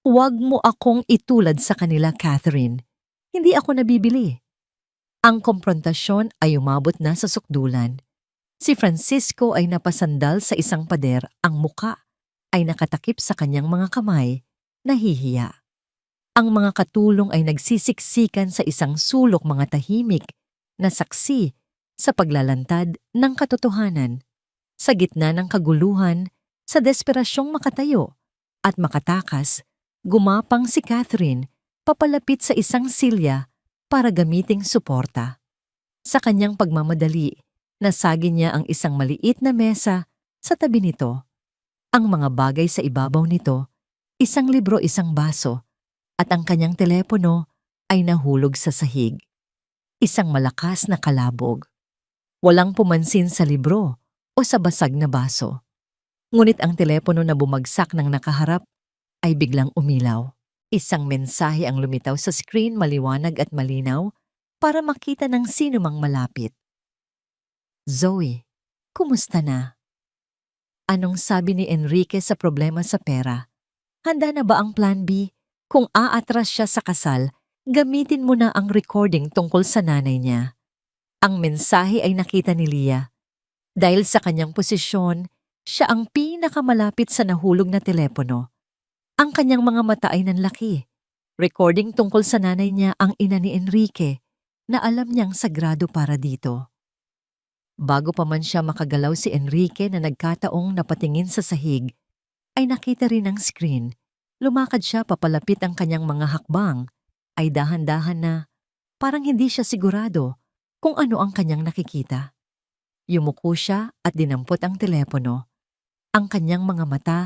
"Huwag mo akong itulad sa kanila, Catherine. Hindi ako nabibili." Ang komprontasyon ay umabot na sa sukdulan. Si Francisco ay napasandal sa isang pader, ang muka ay nakatakip sa kanyang mga kamay, nahihiya. Ang mga katulong ay nagsisiksikan sa isang sulok, mga tahimik na saksi sa paglalantad ng katotohanan. Sa gitna ng kaguluhan, sa desperasyong makatayo at makatakas, gumapang si Catherine papalapit sa isang silya para gamiting suporta. Sa kanyang pagmamadali, nasagi niya ang isang maliit na mesa sa tabi nito. Ang mga bagay sa ibabaw nito, isang libro, isang baso, at ang kanyang telepono ay nahulog sa sahig. Isang malakas na kalabog. Walang pumansin sa libro o sa basag na baso. Ngunit ang telepono na bumagsak ng nakaharap ay biglang umilaw. Isang mensahe ang lumitaw sa screen, maliwanag at malinaw para makita ng sino mang malapit. "Zoe, kumusta na?" Anong sabi ni Enrique sa problema sa pera? Handa na ba ang plan B? Kung aatras siya sa kasal, gamitin mo na ang recording tungkol sa nanay niya. Ang mensahe ay nakita ni Leah. Dahil sa kanyang posisyon, siya ang pinakamalapit sa nahulog na telepono. Ang kanyang mga mata ay nanlaki. Recording tungkol sa nanay niya, ang ina ni Enrique, na alam niyang sagrado para dito. Bago pa man siya makagalaw, si Enrique na nagkataong napatingin sa sahig, ay nakita rin ang screen. Lumakad siya papalapit, ang kanyang mga hakbang ay dahan-dahan na parang hindi siya sigurado kung ano ang kanyang nakikita. Yumuko siya at dinampot ang telepono. Ang kanyang mga mata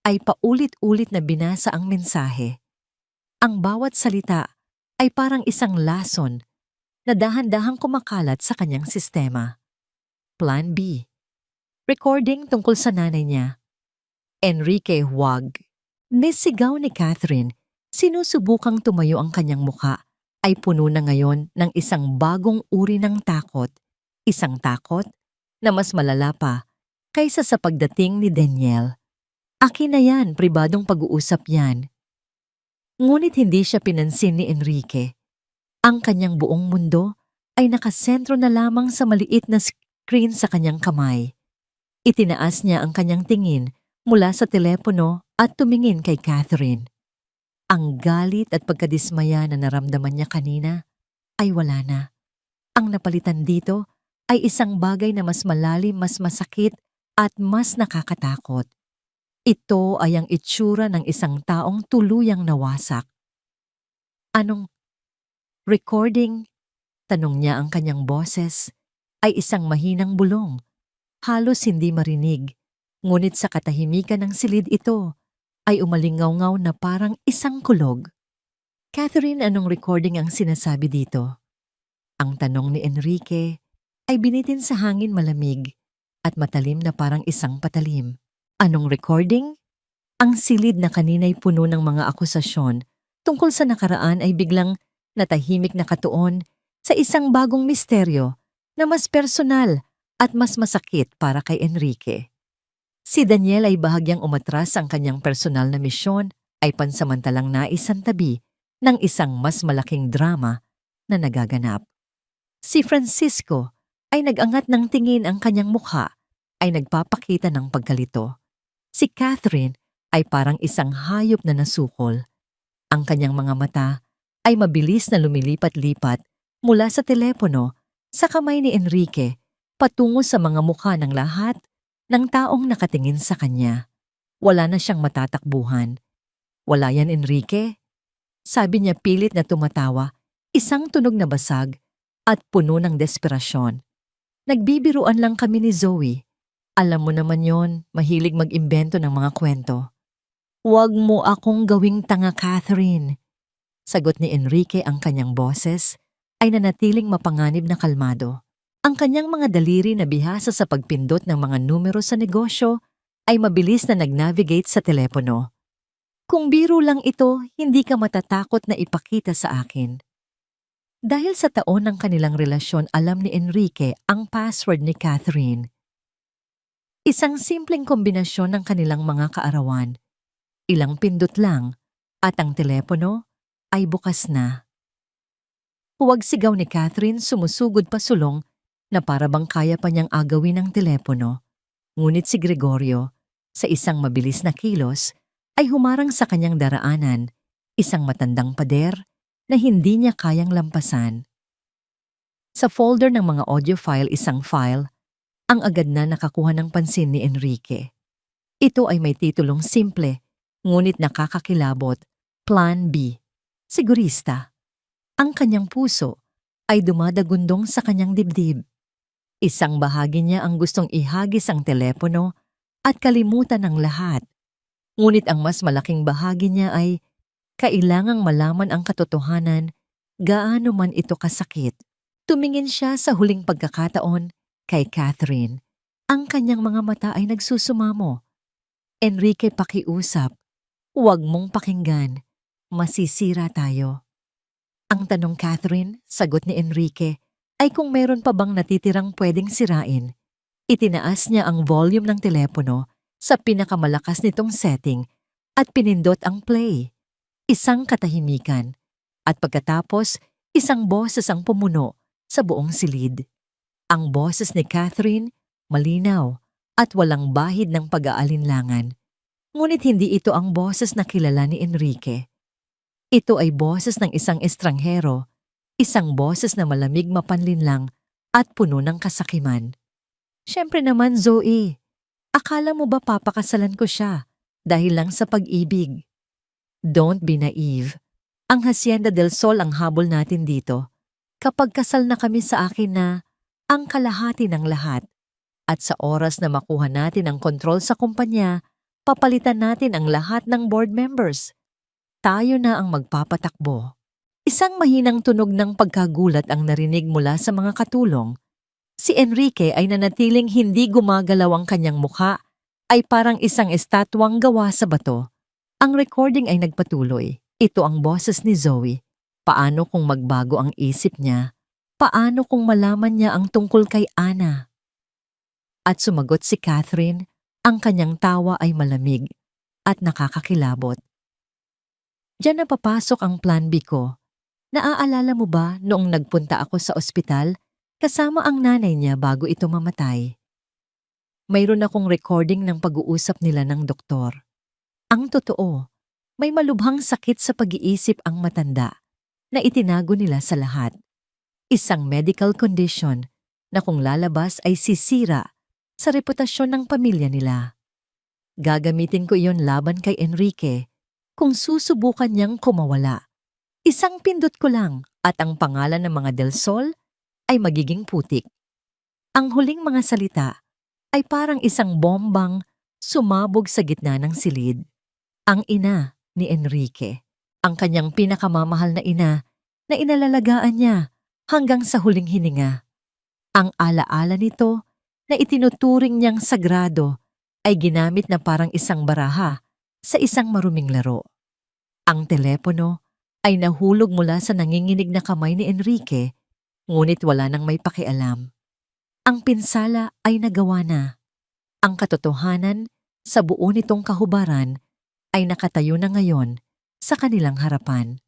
ay paulit-ulit na binasa ang mensahe. Ang bawat salita ay parang isang lason na dahan-dahang kumakalat sa kanyang sistema. Plan B. Recording tungkol sa nanay niya. "Enrique, huwag." Nisigaw ni Catherine. Sinusubukang tumayo, ang kanyang muka ay puno na ngayon ng isang bagong uri ng takot. Isang takot na mas malala pa kaysa sa pagdating ni Daniel. "Akin na yan, pribadong pag-uusap yan." Ngunit hindi siya pinansin ni Enrique. Ang kanyang buong mundo ay nakasentro na lamang sa maliit na screen sa kanyang kamay. Itinaas niya ang kanyang tingin mula sa telepono at tumingin kay Catherine. Ang galit at pagkadismaya na naramdaman niya kanina ay wala na. Ang napalitan dito ay isang bagay na mas malalim, mas masakit At mas nakakatakot, ito ay ang itsura ng isang taong tuluyang nawasak. Anong recording? Tanong niya ang kanyang boses. Ay isang mahinang bulong. Halos hindi marinig. Ngunit sa katahimikan ng silid ito ay umalingaw-ngaw na parang isang kulog. Catherine, anong recording ang sinasabi dito? Ang tanong ni Enrique ay binitin sa hangin malamig at matalim na parang isang patalim. Anong recording? Ang silid na kanina'y puno ng mga akusasyon tungkol sa nakaraan ay biglang natahimik na katuon sa isang bagong misteryo na mas personal at mas masakit para kay Enrique. Si Daniel ay bahagyang umatras ang kanyang personal na misyon ay pansamantalang naisantabi ng isang mas malaking drama na nagaganap. Si Francisco ay nag-angat ng tingin, ang kanyang mukha ay nagpapakita ng pagkalito. Si Catherine ay parang isang hayop na nasukol. Ang kanyang mga mata ay mabilis na lumilipat-lipat mula sa telepono sa kamay ni Enrique patungo sa mga mukha ng lahat ng taong nakatingin sa kanya. Wala na siyang matatakbuhan. Wala yan, Enrique. Sabi niya pilit na tumatawa, isang tunog na basag at puno ng desperasyon. Nagbibiruan lang kami ni Zoe. Alam mo naman yon, mahilig mag-imbento ng mga kwento. Huwag mo akong gawing tanga, Catherine. Sagot ni Enrique, ang kanyang boses ay nanatiling mapanganib na kalmado. Ang kanyang mga daliri na bihasa sa pagpindot ng mga numero sa negosyo ay mabilis na nag-navigate sa telepono. Kung biro lang ito, hindi ka matatakot na ipakita sa akin. Dahil sa taon ng kanilang relasyon, alam ni Enrique ang password ni Catherine. Isang simpleng kombinasyon ng kanilang mga kaarawan. Ilang pindot lang at ang telepono ay bukas na. Huwag sigaw ni Catherine, sumusugod pa sulong na para bang kaya pa niyang agawin ang telepono. Ngunit si Gregorio, sa isang mabilis na kilos, ay humarang sa kanyang daraanan, isang matandang pader na hindi niya kayang lampasan. Sa folder ng mga audio file, isang file, ang agad na nakakuha ng pansin ni Enrique. Ito ay may titulong simple, ngunit nakakakilabot, Plan B, Sigurista. Ang kanyang puso ay dumadagundong sa kanyang dibdib. Isang bahagi niya ang gustong ihagis ang telepono at kalimutan ang lahat. Ngunit ang mas malaking bahagi niya ay kailangang malaman ang katotohanan, gaano man ito kasakit. Tumingin siya sa huling pagkakataon kay Catherine. Ang kanyang mga mata ay nagsusumamo. Enrique, pakiusap. Huwag mong pakinggan. Masisira tayo. Ang tanong, Catherine, sagot ni Enrique, ay kung meron pa bang natitirang pwedeng sirain. Itinaas niya ang volume ng telepono sa pinakamalakas nitong setting at pinindot ang play. Isang katahimikan. At pagkatapos, isang boses ang pumuno sa buong silid. Ang boses ni Catherine, malinaw at walang bahid ng pag-aalinlangan. Ngunit hindi ito ang boses na kilala ni Enrique. Ito ay boses ng isang estranghero, isang boses na malamig, mapanlinlang at puno ng kasakiman. Siyempre naman, Zoe, akala mo ba papakasalan ko siya dahil lang sa pag-ibig? Don't be naive. Ang Hacienda del Sol ang habol natin dito. Kapag kasal na kami, sa akin na ang kalahati ng lahat. At sa oras na makuha natin ang kontrol sa kumpanya, papalitan natin ang lahat ng board members. Tayo na ang magpapatakbo. Isang mahinang tunog ng pagkagulat ang narinig mula sa mga katulong. Si Enrique ay nanatiling hindi gumagalaw, ang kanyang mukha ay parang isang estatwang gawa sa bato. Ang recording ay nagpatuloy. Ito ang boses ni Zoe. Paano kung magbago ang isip niya? Paano kung malaman niya ang tungkol kay Ana? At sumagot si Catherine, ang kanyang tawa ay malamig at nakakakilabot. Diyan na papasok ang plan B ko. Naaalala mo ba noong nagpunta ako sa ospital kasama ang nanay niya bago ito mamatay? Mayroon akong recording ng pag-uusap nila ng doktor. Ang totoo, may malubhang sakit sa pag-iisip ang matanda na itinago nila sa lahat. Isang medical condition na kung lalabas ay sisira sa reputasyon ng pamilya nila. Gagamitin ko iyon laban kay Enrique kung susubukan niyang kumawala. Isang pindot ko lang at ang pangalan ng mga Del Sol ay magiging putik. Ang huling mga salita ay parang isang bombang sumabog sa gitna ng silid. Ang ina ni Enrique, ang kanyang pinakamamahal na ina na inalalagaan niya hanggang sa huling hininga. Ang alaala nito na itinuturing niyang sagrado ay ginamit na parang isang baraha sa isang maruming laro. Ang telepono ay nahulog mula sa nanginginig na kamay ni Enrique, ngunit wala nang may pakialam. Ang pinsala ay nagawa na. Ang katotohanan sa buo nitong kahubaran ay nakatayo na ngayon sa kanilang harapan.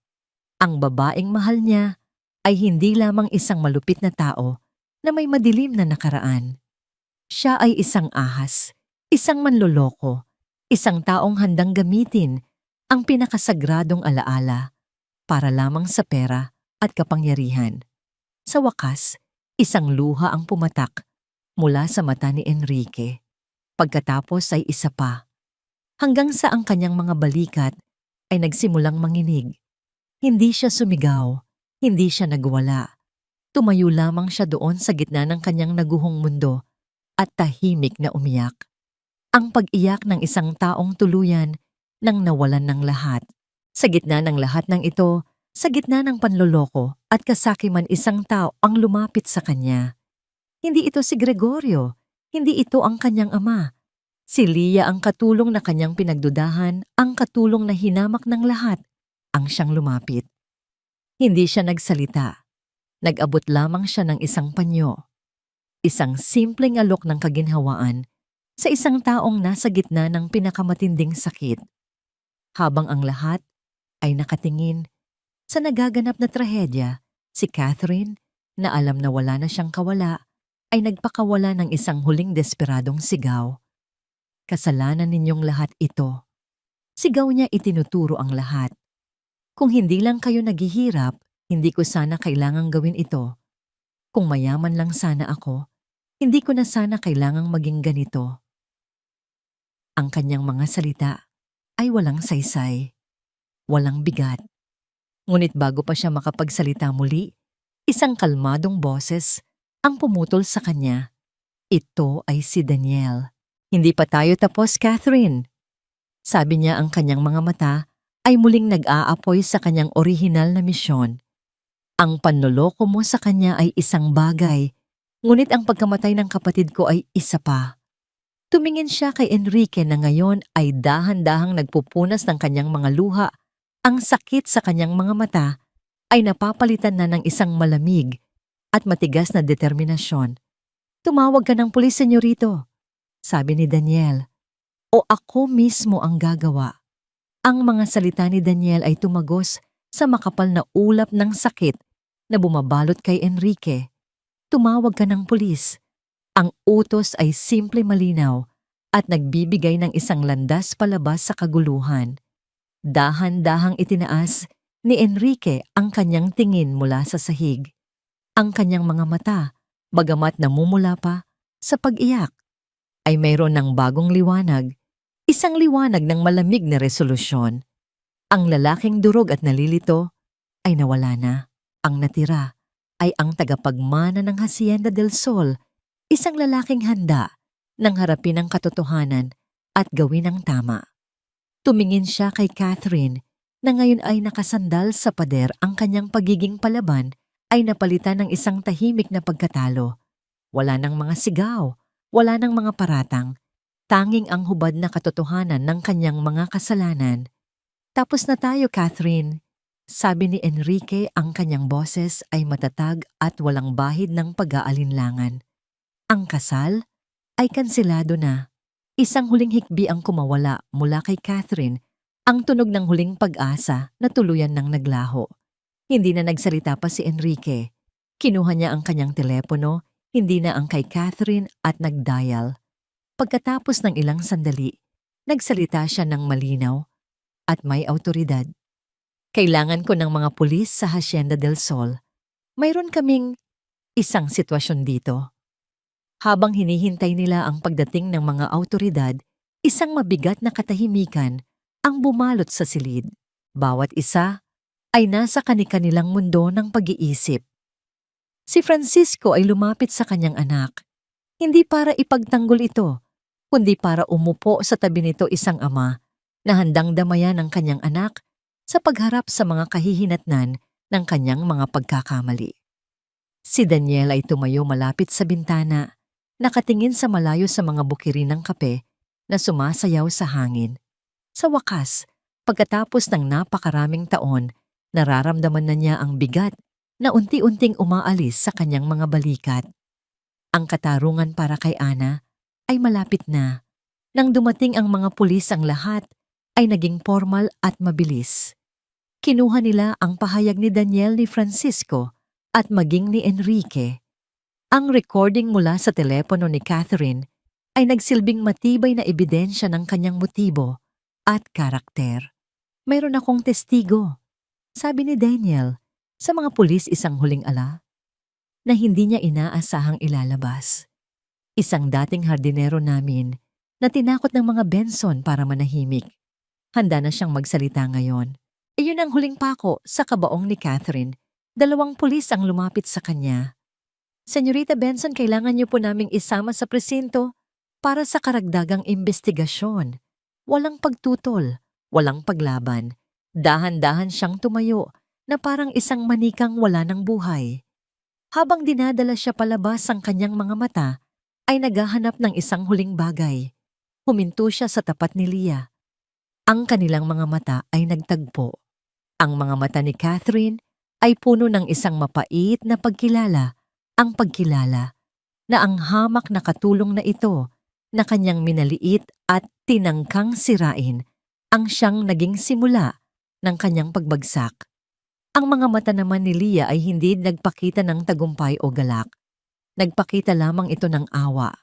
Ang babaeng mahal niya ay hindi lamang isang malupit na tao na may madilim na nakaraan. Siya ay isang ahas, isang manloloko, isang taong handang gamitin ang pinakasagradong alaala para lamang sa pera at kapangyarihan. Sa wakas, isang luha ang pumatak mula sa mata ni Enrique. Pagkatapos ay isa pa. Hanggang sa ang kanyang mga balikat ay nagsimulang manginig. Hindi siya sumigaw, hindi siya nagwala. Tumayo lamang siya doon sa gitna ng kanyang naguhong mundo at tahimik na umiyak. Ang pag-iyak ng isang taong tuluyan nang nawalan ng lahat. Sa gitna ng lahat ng ito, sa gitna ng panloloko at kasakiman, isang tao ang lumapit sa kanya. Hindi ito si Gregorio, hindi ito ang kanyang ama. Si Lia ang katulong na kanyang pinagdudahan, ang katulong na hinamak ng lahat, ang siyang lumapit. Hindi siya nagsalita. Nag-abot lamang siya ng isang panyo. Isang simpleng alok ng kaginhawaan sa isang taong nasa gitna ng pinakamatinding sakit. Habang ang lahat ay nakatingin sa nagaganap na trahedya, si Catherine, na alam na wala na siyang kawala, ay nagpakawala ng isang huling desperadong sigaw. Kasalanan ninyong lahat ito. Sigaw niya itinuturo ang lahat. Kung hindi lang kayo naghihirap, hindi ko sana kailangang gawin ito. Kung mayaman lang sana ako, hindi ko na sana kailangang maging ganito. Ang kanyang mga salita ay walang saysay, walang bigat. Ngunit bago pa siya makapagsalita muli, isang kalmadong boses ang pumutol sa kanya. Ito ay si Daniel. Hindi pa tayo tapos, Catherine. Sabi niya, ang kanyang mga mata ay muling nag-aapoy sa kanyang orihinal na misyon. Ang panloloko mo sa kanya ay isang bagay, ngunit ang pagkamatay ng kapatid ko ay isa pa. Tumingin siya kay Enrique na ngayon ay dahan-dahang nagpupunas ng kanyang mga luha. Ang sakit sa kanyang mga mata ay napapalitan na ng isang malamig at matigas na determinasyon. Tumawag ka ng pulis, senyorito, sabi ni Daniel. O ako mismo ang gagawa. Ang mga salita ni Daniel ay tumagos sa makapal na ulap ng sakit na bumabalot kay Enrique. Tumawag ka ng pulis. Ang utos ay simple, malinaw at nagbibigay ng isang landas palabas sa kaguluhan. Dahan-dahang itinaas ni Enrique ang kanyang tingin mula sa sahig. Ang kanyang mga mata, bagamat namumula pa sa pag-iyak, ay mayroon ng bagong liwanag, isang liwanag ng malamig na resolusyon. Ang lalaking durog at nalilito ay nawala na. Ang natira ay ang tagapagmana ng Hacienda del Sol, isang lalaking handa nang harapin ang katotohanan at gawin ang tama. Tumingin siya kay Catherine na ngayon ay nakasandal sa pader. Ang kanyang pagiging palaban ay napalitan ng isang tahimik na pagkatalo. Wala nang mga sigaw, wala nang mga paratang, tanging ang hubad na katotohanan ng kanyang mga kasalanan. Tapos na tayo, Catherine, sabi ni Enrique. Ang kanyang boses ay matatag at walang bahid ng pag-aalinlangan. Ang kasal ay kanselado na. Isang huling hikbi ang kumawala mula kay Catherine, ang tunog ng huling pag-asa na tuluyan ng naglaho. Hindi na nagsalita pa si Enrique. Kinuha niya ang kanyang telepono, hindi na ang kay Catherine, at nag-dial. Pagkatapos ng ilang sandali, nagsalita siya ng malinaw at may awtoridad. Kailangan ko ng mga pulis sa Hacienda del Sol. Mayroon kaming isang sitwasyon dito. Habang hinihintay nila ang pagdating ng mga awtoridad, isang mabigat na katahimikan ang bumalot sa silid. Bawat isa ay nasa kani-kanilang mundo ng pag-iisip. Si Francisco ay lumapit sa kanyang anak, hindi para ipagtanggol ito, kundi para umupo sa tabi nito isang ama na handang damayan ng kanyang anak sa pagharap sa mga kahihinatnan ng kanyang mga pagkakamali. Si Daniel ay tumayo malapit sa bintana, nakatingin sa malayo sa mga bukirin ng kape na sumasayaw sa hangin. Sa wakas, pagkatapos ng napakaraming taon, nararamdaman na niya ang bigat na unti-unting umaalis sa kanyang mga balikat. Ang katarungan para kay Ana ay malapit na. Nang dumating ang mga pulis, ang lahat ay naging formal at mabilis. Kinuha nila ang pahayag ni Daniel, ni Francisco at maging ni Enrique. Ang recording mula sa telepono ni Catherine ay nagsilbing matibay na ebidensya ng kanyang motibo at karakter. Mayroon akong testigo, sabi ni Daniel sa mga pulis isang huling ala, na hindi niya inaasahang ilalabas. Isang dating hardinero namin na tinakot ng mga Benson para manahimik. Handa na siyang magsalita ngayon. Iyon ang huling pako sa kabaong ni Catherine. 2 pulis ang lumapit sa kanya. Senyorita Benson, kailangan niyo po naming isama sa presinto para sa karagdagang investigasyon. Walang pagtutol, walang paglaban. Dahan-dahan siyang tumayo na parang isang manikang wala ng buhay. Habang dinadala siya palabas ang kanyang mga mata, ay naghahanap ng isang huling bagay. Huminto siya sa tapat ni Leah. Ang kanilang mga mata ay nagtagpo. Ang mga mata ni Catherine ay puno ng isang mapait na pagkilala, ang pagkilala na ang hamak na katulong na ito na kanyang minaliit at tinangkang sirain ang siyang naging simula ng kanyang pagbagsak. Ang mga mata naman ni Leah ay hindi nagpakita ng tagumpay o galak. Nagpakita lamang ito ng awa.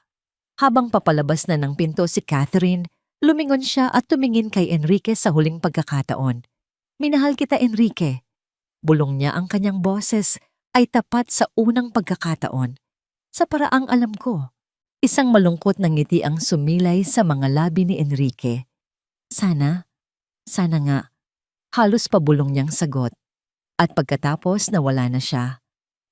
Habang papalabas na ng pinto si Catherine, lumingon siya at tumingin kay Enrique sa huling pagkakataon. Minahal kita, Enrique. Bulong niya, ang kanyang boses ay tapat sa unang pagkakataon. Sa paraang alam ko, isang malungkot na ngiti ang sumilay sa mga labi ni Enrique. Sana nga, halos pabulong niyang sagot. At pagkatapos nawala na siya,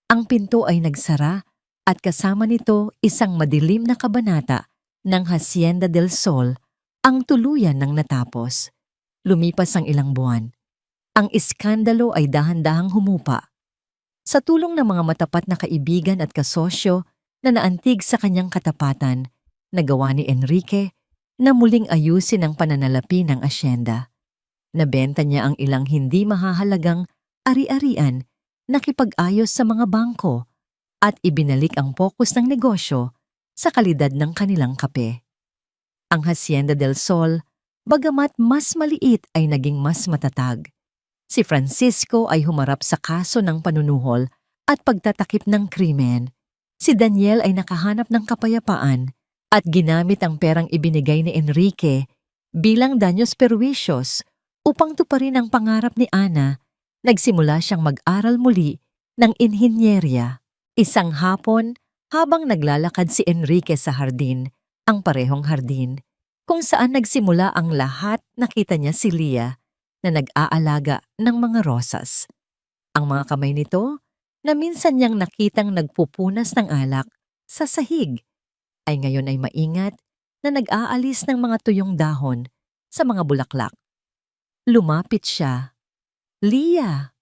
ang pinto ay nagsara at kasama nito isang madilim na kabanata ng Hacienda del Sol ang tuluyan ng natapos. Lumipas ang ilang buwan. Ang iskandalo ay dahan-dahang humupa. Sa tulong ng mga matapat na kaibigan at kasosyo na naantig sa kanyang katapatan, nagawa ni Enrique na muling ayusin ang pananalapi ng asyenda. Nabenta niya ang ilang hindi mahahalagang ari-arian, nakipag-ayos sa mga bangko, at ibinalik ang pokus ng negosyo sa kalidad ng kanilang kape. Ang Hacienda del Sol, bagamat mas maliit, ay naging mas matatag. Si Francisco ay humarap sa kaso ng panunuhol at pagtatakip ng krimen. Si Daniel ay nakahanap ng kapayapaan at ginamit ang perang ibinigay ni Enrique bilang daños perjuicios upang tuparin ang pangarap ni Ana. Nagsimula siyang mag-aral muli ng inhinyerya. Isang hapon, habang naglalakad si Enrique sa hardin, ang parehong hardin, kung saan nagsimula ang lahat, nakita niya si Leah na nag-aalaga ng mga rosas. Ang mga kamay nito, na minsan niyang nakitang nagpupunas ng alak sa sahig, ay ngayon ay maingat na nag-aalis ng mga tuyong dahon sa mga bulaklak. Lumapit siya. Leah!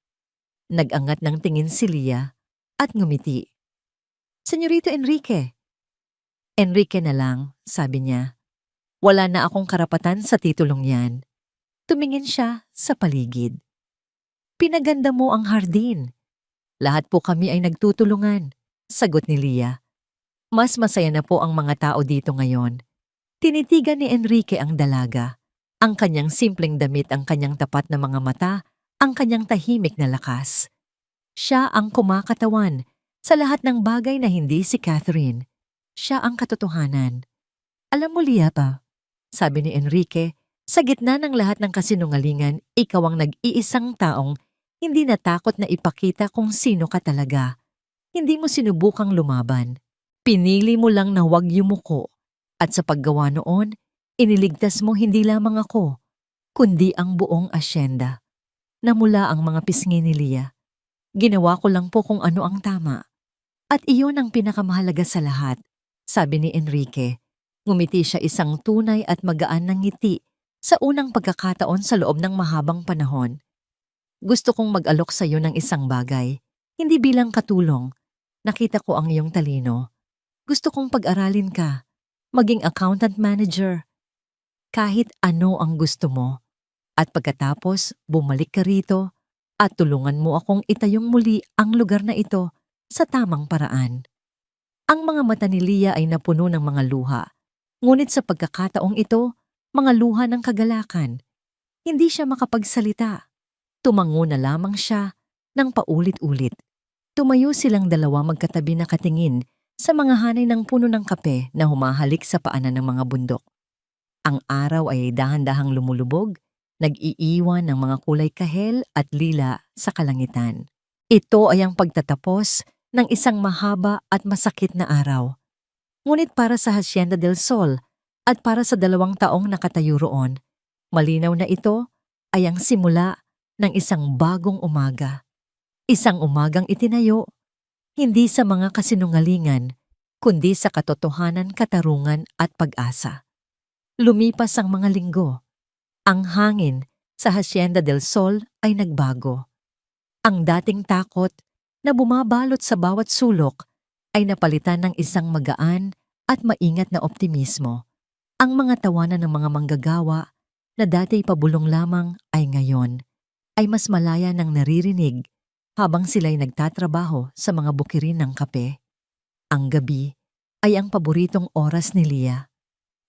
Nag-angat ng tingin si Leah at ngumiti. Senyorito Enrique. Enrique na lang, sabi niya. Wala na akong karapatan sa titulong yan. Tumingin siya sa paligid. Pinaganda mo ang hardin. Lahat po kami ay nagtutulungan, sagot ni Leah. Mas masaya na po ang mga tao dito ngayon. Tinitigan ni Enrique ang dalaga. Ang kanyang simpleng damit, ang kanyang tapat na mga mata, ang kanyang tahimik na lakas. Siya ang kumakatawan sa lahat ng bagay na hindi si Catherine. Siya ang katotohanan. Alam mo, Leah pa, sabi ni Enrique, sa gitna ng lahat ng kasinungalingan, ikaw ang nag-iisang taong hindi natakot na ipakita kung sino ka talaga. Hindi mo sinubukang lumaban. Pinili mo lang na huwag yumuko at sa paggawa noon, iniligtas mo hindi lamang ako, kundi ang buong asyenda. Namula ang mga pisngi ni Leah. Ginawa ko lang po kung ano ang tama. At iyon ang pinakamahalaga sa lahat, sabi ni Enrique. Ngumiti siya isang tunay at magaan na ngiti sa unang pagkakataon sa loob ng mahabang panahon. Gusto kong mag-alok sa iyo ng isang bagay, hindi bilang katulong. Nakita ko ang iyong talino. Gusto kong pag-aralin ka, maging accountant manager. Kahit ano ang gusto mo. At pagkatapos, bumalik ka rito at tulungan mo akong itayong muli ang lugar na ito sa tamang paraan. Ang mga mata ni Leah ay napuno ng mga luha. Ngunit sa pagkakataong ito, mga luha ng kagalakan. Hindi siya makapagsalita. Tumango na lamang siya ng paulit-ulit. Tumayo silang dalawa magkatabi na katingin sa mga hanay ng puno ng kape na humahalik sa paanan ng mga bundok. Ang araw ay dahan-dahang lumulubog, nag-iiwan ng mga kulay kahel at lila sa kalangitan. Ito ay ang pagtatapos ng isang mahaba at masakit na araw. Ngunit para sa Hacienda del Sol at para sa 2 taong nakatayo roon, malinaw na ito ay ang simula ng isang bagong umaga. Isang umagang itinayo, hindi sa mga kasinungalingan, kundi sa katotohanan, katarungan at pag-asa. Lumipas ang mga linggo. Ang hangin sa Hacienda del Sol ay nagbago. Ang dating takot na bumabalot sa bawat sulok ay napalitan ng isang magaan at maingat na optimismo. Ang mga tawanan ng mga manggagawa na dati pabulong lamang ay ngayon ay mas malaya ng naririnig habang sila'y nagtatrabaho sa mga bukirin ng kape. Ang gabi ay ang paboritong oras ni Leah.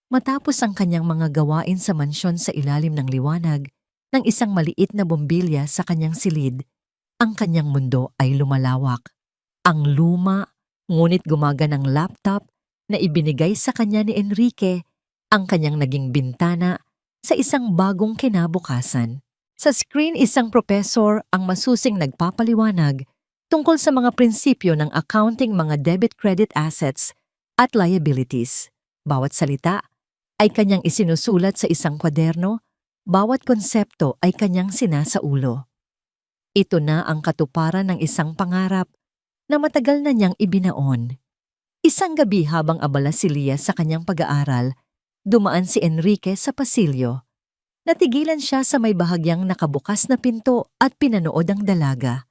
Matapos ang kanyang mga gawain sa mansyon sa ilalim ng liwanag ng isang maliit na bombilya sa kanyang silid, ang kanyang mundo ay lumalawak. Ang luma, ngunit gumaganang laptop na ibinigay sa kanya ni Enrique, ang kanyang naging bintana sa isang bagong kinabukasan. Sa screen, isang professor ang masusing nagpapaliwanag tungkol sa mga prinsipyo ng accounting, mga debit-credit assets at liabilities. Bawat salita ay kanyang isinusulat sa isang kwaderno, bawat konsepto ay kanyang sinasaulo. Ito na ang katuparan ng isang pangarap na matagal na niyang ibinaon. Isang gabi habang abala si Leah sa kanyang pag-aaral, dumaan si Enrique sa pasilyo. Natigilan siya sa may bahagyang nakabukas na pinto at pinanood ang dalaga.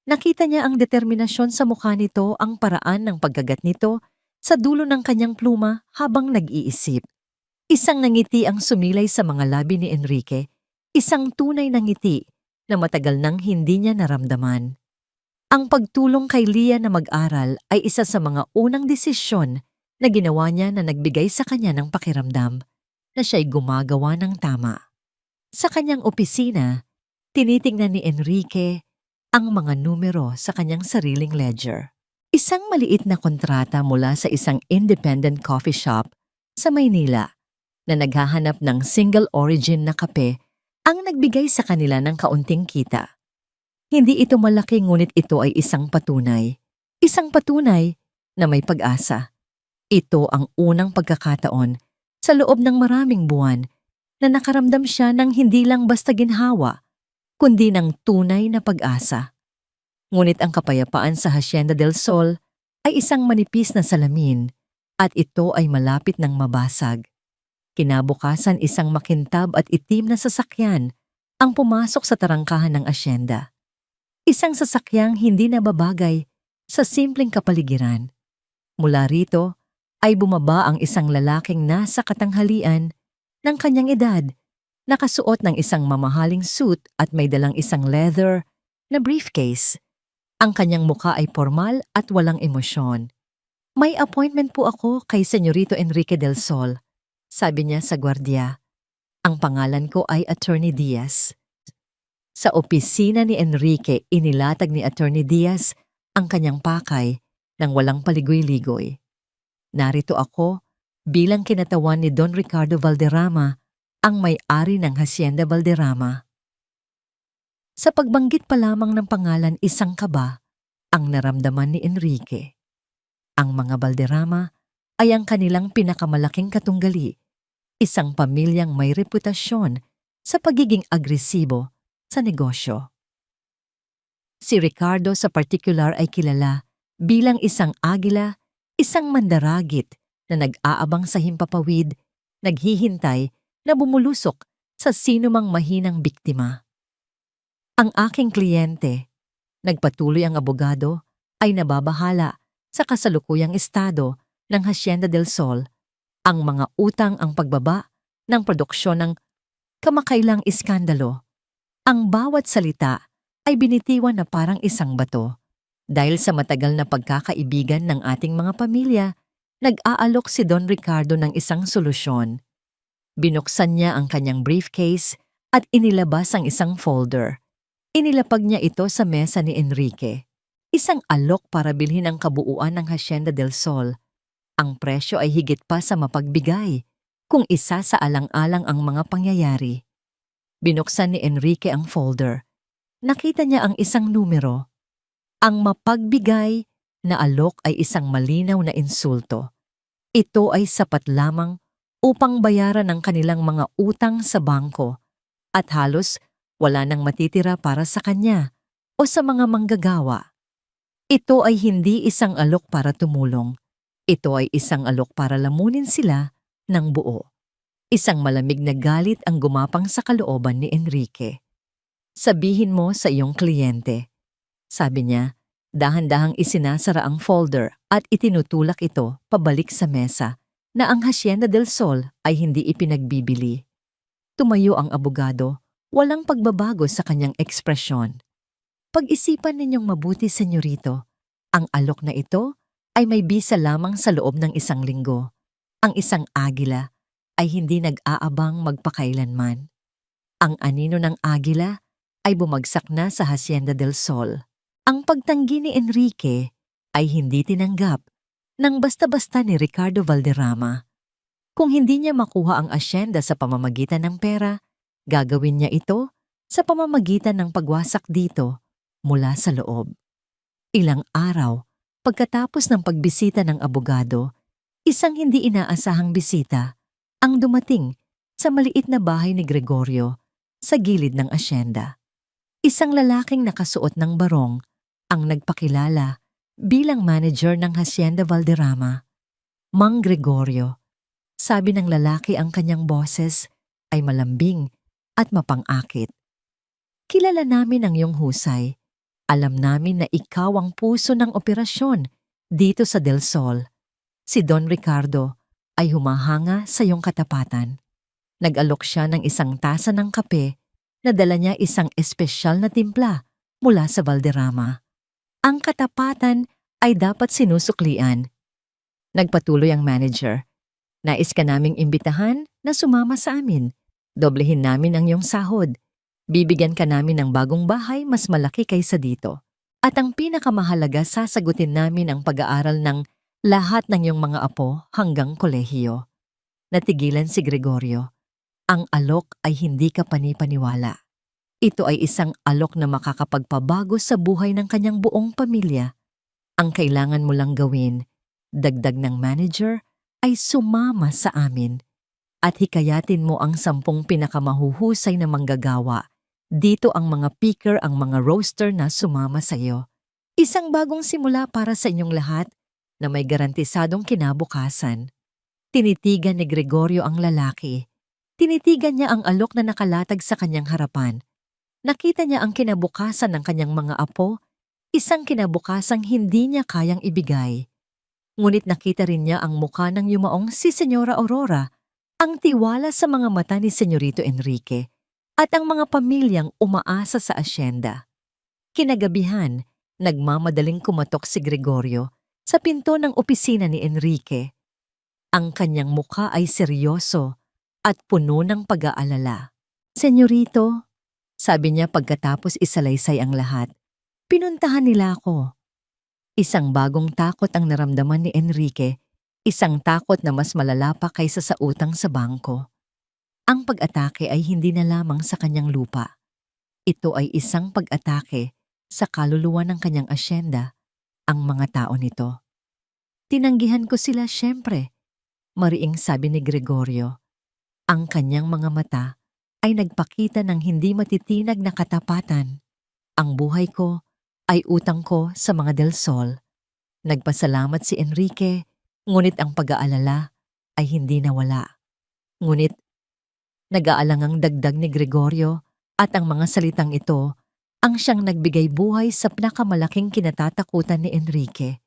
Nakita niya ang determinasyon sa mukha nito, ang paraan ng pagkagat nito sa dulo ng kanyang pluma habang nag-iisip. Isang nangiti ang sumilay sa mga labi ni Enrique, isang tunay na ngiti na matagal nang hindi niya naramdaman. Ang pagtulong kay Leah na mag-aral ay isa sa mga unang desisyon na ginawa niya na nagbigay sa kanya ng pakiramdam na siya'y gumagawa ng tama. Sa kanyang opisina, tinitingnan ni Enrique ang mga numero sa kanyang sariling ledger. Isang maliit na kontrata mula sa isang independent coffee shop sa Maynila na naghahanap ng single origin na kape ang nagbigay sa kanila ng kaunting kita. Hindi ito malaki, ngunit ito ay isang patunay. Isang patunay na may pag-asa. Ito ang unang pagkakataon sa loob ng maraming buwan na nakaramdam siya ng hindi lang basta ginhawa, kundi ng tunay na pag-asa. Ngunit ang kapayapaan sa Hacienda del Sol ay isang manipis na salamin at ito ay malapit ng mabasag. Kinabukasan, isang makintab at itim na sasakyan ang pumasok sa tarangkahan ng asyenda. Isang sasakyang hindi nababagay sa simpleng kapaligiran. Mula rito ay bumaba ang isang lalaking nasa katanghalian ng kanyang edad, nakasuot ng isang mamahaling suit at may dalang isang leather na briefcase. Ang kanyang mukha ay formal at walang emosyon. "May appointment po ako kay Senyorito Enrique del Sol," sabi niya sa gwardiya. "Ang pangalan ko ay Attorney Diaz." Sa opisina ni Enrique, inilatag ni Attorney Diaz ang kanyang pakay nang walang paligoy-ligoy. "Narito ako bilang kinatawan ni Don Ricardo Valderrama, ang may-ari ng Hacienda Valderrama." Sa pagbanggit pa lamang ng pangalan, isang kaba ang naramdaman ni Enrique. Ang mga Valderrama ay ang kanilang pinakamalaking katunggali, isang pamilyang may reputasyon sa pagiging agresibo sa negosyo. Si Ricardo sa partikular ay kilala bilang isang agila, isang mandaragit na nag-aabang sa himpapawid, naghihintay na bumulusok sa sinumang mahinang biktima. Ang aking kliyente, nagpatuloy ang abogado, ay nababahala sa kasalukuyang estado ng Hacienda del Sol, ang mga utang ang pagbaba ng produksyon ng kamakailang iskandalo. Ang bawat salita ay binitiwan na parang isang bato. Dahil sa matagal na pagkakaibigan ng ating mga pamilya, nag-aalok si Don Ricardo ng isang solusyon. Binuksan niya ang kanyang briefcase at inilabas ang isang folder. Inilapag niya ito sa mesa ni Enrique. Isang alok para bilhin ang kabuuan ng Hacienda del Sol. Ang presyo ay higit pa sa mapagbigay kung isa sa alang-alang ang mga pangyayari. Binuksan ni Enrique ang folder. Nakita niya ang isang numero. Ang mapagbigay na alok ay isang malinaw na insulto. Ito ay sapat lamang upang bayaran ang kanilang mga utang sa bangko at halos wala nang matitira para sa kanya o sa mga manggagawa. Ito ay hindi isang alok para tumulong. Ito ay isang alok para lamunin sila ng buo. Isang malamig na galit ang gumapang sa kalooban ni Enrique. Sabihin mo sa iyong kliyente, sabi niya, dahan-dahang isinasara ang folder at itinutulak ito pabalik sa mesa na ang Hacienda del Sol ay hindi ipinagbibili. Tumayo ang abogado, walang pagbabago sa kanyang ekspresyon. Pag-isipan ninyong mabuti, senyorito. Ang alok na ito ay may bisa lamang sa loob ng isang linggo. Ang isang agila ay hindi nag-aabang magpakailanman. Ang anino ng agila ay bumagsak na sa Hacienda del Sol. Ang pagtanggi ni Enrique ay hindi tinanggap ng basta-basta ni Ricardo Valderrama. Kung hindi niya makuha ang asyenda sa pamamagitan ng pera, gagawin niya ito sa pamamagitan ng pagwasak dito mula sa loob. Ilang araw pagkatapos ng pagbisita ng abogado, isang hindi inaasahang bisita ang dumating sa maliit na bahay ni Gregorio sa gilid ng asyenda. Isang lalaking nakasuot ng barong ang nagpakilala bilang manager ng Hacienda Valderrama. Mang Gregorio, sabi ng lalaki, ang kanyang boses ay malambing at mapang-akit. Kilala namin ang iyong husay. Alam namin na ikaw ang puso ng operasyon dito sa Del Sol. Si Don Ricardo ay humahanga sa iyong katapatan. Nag-alok siya ng isang tasa ng kape na dala niya isang espesyal na timpla mula sa Valderrama. Ang katapatan ay dapat sinusuklian. Nagpatuloy ang manager. Nais ka naming imbitahan na sumama sa amin. Doblehin namin ang iyong sahod. Bibigyan ka namin ng bagong bahay mas malaki kaysa dito. At ang pinakamahalaga, sasagutin namin ang pag-aaral ng lahat ng iyong mga apo hanggang kolehiyo. Natigilan si Gregorio. Ang alok ay hindi ka panipaniwala. Ito ay isang alok na makakapagpabago sa buhay ng kanyang buong pamilya. Ang kailangan mo lang gawin, dagdag ng manager, ay sumama sa amin at hikayatin mo ang 10 pinakamahuhusay na manggagawa. Dito ang mga picker, ang mga roaster na sumama sa iyo. Isang bagong simula para sa inyong lahat na may garantisadong kinabukasan. Tinitigan ni Gregorio ang lalaki. Tinitigan niya ang alok na nakalatag sa kanyang harapan. Nakita niya ang kinabukasan ng kanyang mga apo, isang kinabukasang hindi niya kayang ibigay. Ngunit nakita rin niya ang mukha ng yumaong si Senyora Aurora, ang tiwala sa mga mata ni Senyorito Enrique, at ang mga pamilyang umaasa sa asyenda. Kinagabihan, nagmamadaling kumatok si Gregorio sa pinto ng opisina ni Enrique. Ang kanyang mukha ay seryoso at puno ng pag-aalala. Senyorito, sabi niya pagkatapos isalaysay ang lahat, pinuntahan nila ako. Isang bagong takot ang naramdaman ni Enrique, isang takot na mas malala pa kaysa sa utang sa bangko. Ang pag-atake ay hindi na lamang sa kanyang lupa. Ito ay isang pag-atake sa kaluluwa ng kanyang asyenda, ang mga tao nito. Tinanggihan ko sila siyempre, mariing sabi ni Gregorio. Ang kanyang mga mata ay nagpakita ng hindi matitinag na katapatan. Ang buhay ko ay utang ko sa mga Del Sol. Nagpasalamat si Enrique, ngunit ang pag-aalala ay hindi nawala. Ngunit nag-aalangang dagdag ni Gregorio at ang mga salitang ito ang siyang nagbigay buhay sa pinakamalaking kinatatakutan ni Enrique.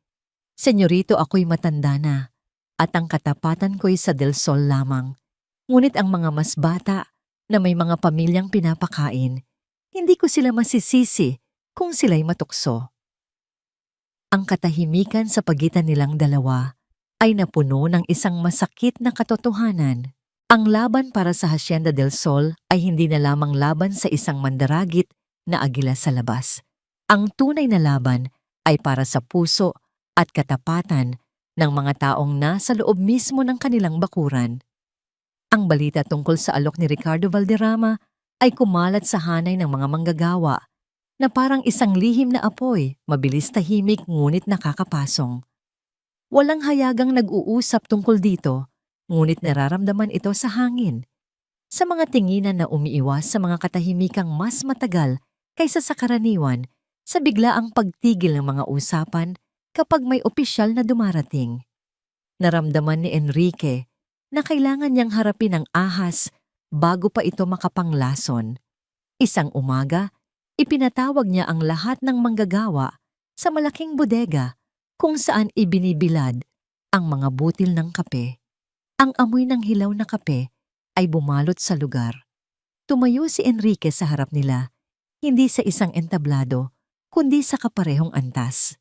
Senyorito, ako'y matanda na at ang katapatan ko'y sa Del Sol lamang. Ngunit ang mga mas bata na may mga pamilyang pinapakain, hindi ko sila masisisi kung sila'y matukso. Ang katahimikan sa pagitan nilang dalawa ay napuno ng isang masakit na katotohanan. Ang laban para sa Hacienda del Sol ay hindi na lamang laban sa isang mandaragit na agila sa labas. Ang tunay na laban ay para sa puso at katapatan ng mga taong nasa loob mismo ng kanilang bakuran. Ang balita tungkol sa alok ni Ricardo Valderrama ay kumalat sa hanay ng mga manggagawa na parang isang lihim na apoy, mabilis tahimik ngunit nakakapasong. Walang hayagang nag-uusap tungkol dito, ngunit nararamdaman ito sa hangin. Sa mga tinginan na umiiwas sa mga katahimikang mas matagal kaysa sa karaniwan, sa biglaang pagtigil ng mga usapan kapag may opisyal na dumarating. Naramdaman ni Enrique na kailangan niyang harapin ang ahas bago pa ito makapanglason. Isang umaga, ipinatawag niya ang lahat ng manggagawa sa malaking bodega kung saan ibinibilad ang mga butil ng kape. Ang amoy ng hilaw na kape ay bumalot sa lugar. Tumayo si Enrique sa harap nila, hindi sa isang entablado, kundi sa kaparehong antas.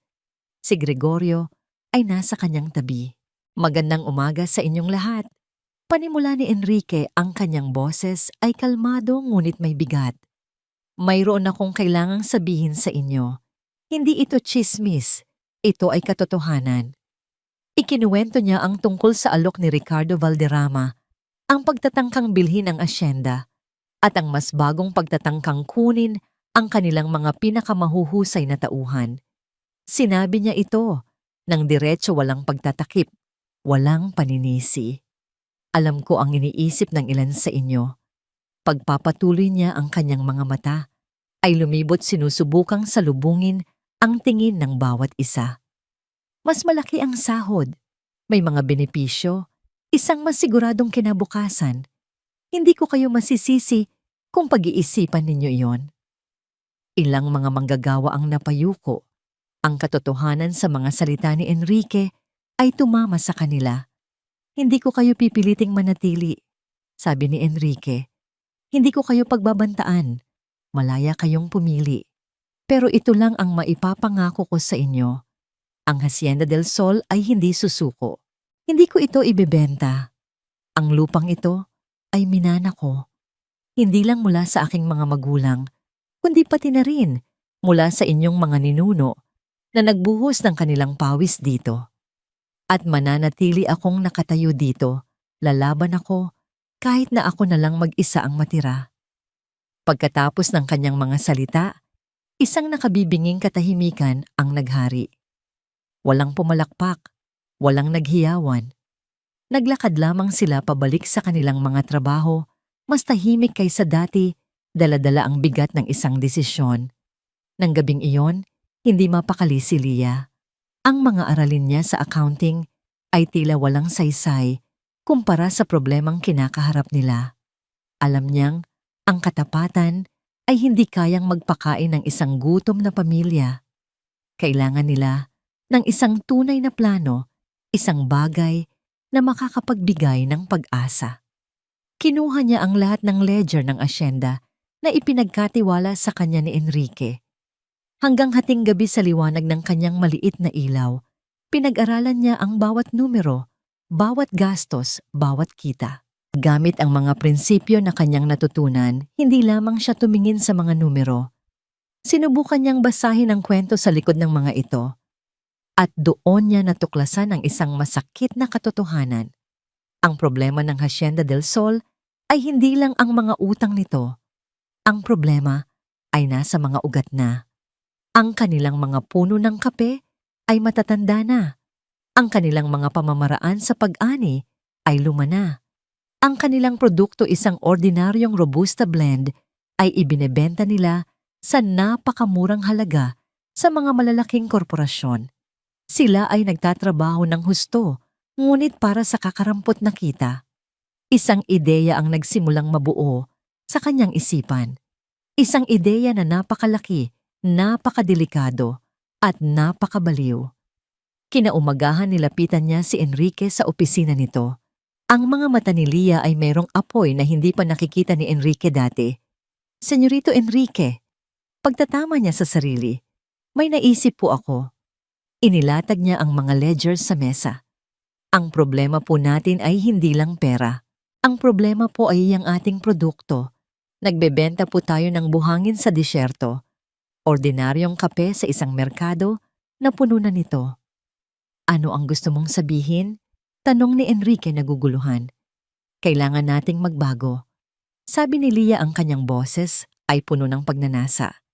Si Gregorio ay nasa kanyang tabi. Magandang umaga sa inyong lahat. Panimula ni Enrique, ang kanyang boses ay kalmado ngunit may bigat. Mayroon akong kailangang sabihin sa inyo. Hindi ito tsismis, ito ay katotohanan. Ikinuwento niya ang tungkol sa alok ni Ricardo Valderrama, ang pagtatangkang bilhin ang asyenda, at ang mas bagong pagtatangkang kunin ang kanilang mga pinakamahuhusay na tauhan. Sinabi niya ito ng diretso, walang pagtatakip, walang paninisi. Alam ko ang iniisip ng ilan sa inyo. Pagpapatuloy niya ang kanyang mga mata, ay lumibot sinusubukang salubungin ang tingin ng bawat isa. Mas malaki ang sahod, may mga benepisyo, isang masiguradong kinabukasan. Hindi ko kayo masisisi kung pag-iisipan ninyo iyon. Ilang mga manggagawa ang napayuko. Ang katotohanan sa mga salita ni Enrique ay tumama sa kanila. Hindi ko kayo pipiliting manatili, sabi ni Enrique. Hindi ko kayo pagbabantaan. Malaya kayong pumili. Pero ito lang ang maipapangako ko sa inyo. Ang Hacienda del Sol ay hindi susuko. Hindi ko ito ibebenta. Ang lupang ito ay minana ko. Hindi lang mula sa aking mga magulang, kundi pati na rin mula sa inyong mga ninuno na nagbuhos ng kanilang pawis dito. At mananatili akong nakatayo dito, lalaban ako kahit na ako na lang mag-isa ang matira. Pagkatapos ng kanyang mga salita, isang nakabibinging katahimikan ang naghari. Walang pumalakpak, walang naghiyawan. Naglakad lamang sila pabalik sa kanilang mga trabaho, mas tahimik kaysa dati, dala-dala ang bigat ng isang desisyon. Nang gabing iyon, hindi mapakali si Lia. Ang mga aralin niya sa accounting ay tila walang saysay kumpara sa problemang kinakaharap nila. Alam niyang ang katapatan ay hindi kayang magpakain ng isang gutom na pamilya. Kailangan nila ng isang tunay na plano, isang bagay na makakapagbigay ng pag-asa. Kinuha niya ang lahat ng ledger ng asyenda na ipinagkatiwala sa kanya ni Enrique. Hanggang hating gabi sa liwanag ng kanyang maliit na ilaw, pinag-aralan niya ang bawat numero, bawat gastos, bawat kita. Gamit ang mga prinsipyo na kanyang natutunan, hindi lamang siya tumingin sa mga numero. Sinubukan niyang basahin ang kwento sa likod ng mga ito. At doon niya natuklasan ang isang masakit na katotohanan. Ang problema ng Hacienda del Sol ay hindi lang ang mga utang nito. Ang problema ay nasa mga ugat na. Ang kanilang mga puno ng kape ay matatanda na. Ang kanilang mga pamamaraan sa pag-ani ay lumana. Ang kanilang produkto, isang ordinaryong Robusta blend, ay ibinebenta nila sa napakamurang halaga sa mga malalaking korporasyon. Sila ay nagtatrabaho ng husto, ngunit para sa kakarampot na kita. Isang ideya ang nagsimulang mabuo sa kanyang isipan. Isang ideya na napakalaki, napakadelikado, at napakabaliw. Kinaumagahan nilapitan niya si Enrique sa opisina nito. Ang mga mata ni Lia ay mayroong apoy na hindi pa nakikita ni Enrique dati. Senyorito Enrique, pagtatama niya sa sarili, may naisip po ako. Inilatag niya ang mga ledgers sa mesa. Ang problema po natin ay hindi lang pera. Ang problema po ay ang ating produkto. Nagbebenta po tayo ng buhangin sa disyerto. Ordinaryong kape sa isang merkado na puno na nito. Ano ang gusto mong sabihin? Tanong ni Enrique naguguluhan. Kailangan nating magbago. Sabi ni Lia, ang kanyang boses ay puno ng pagnanasa.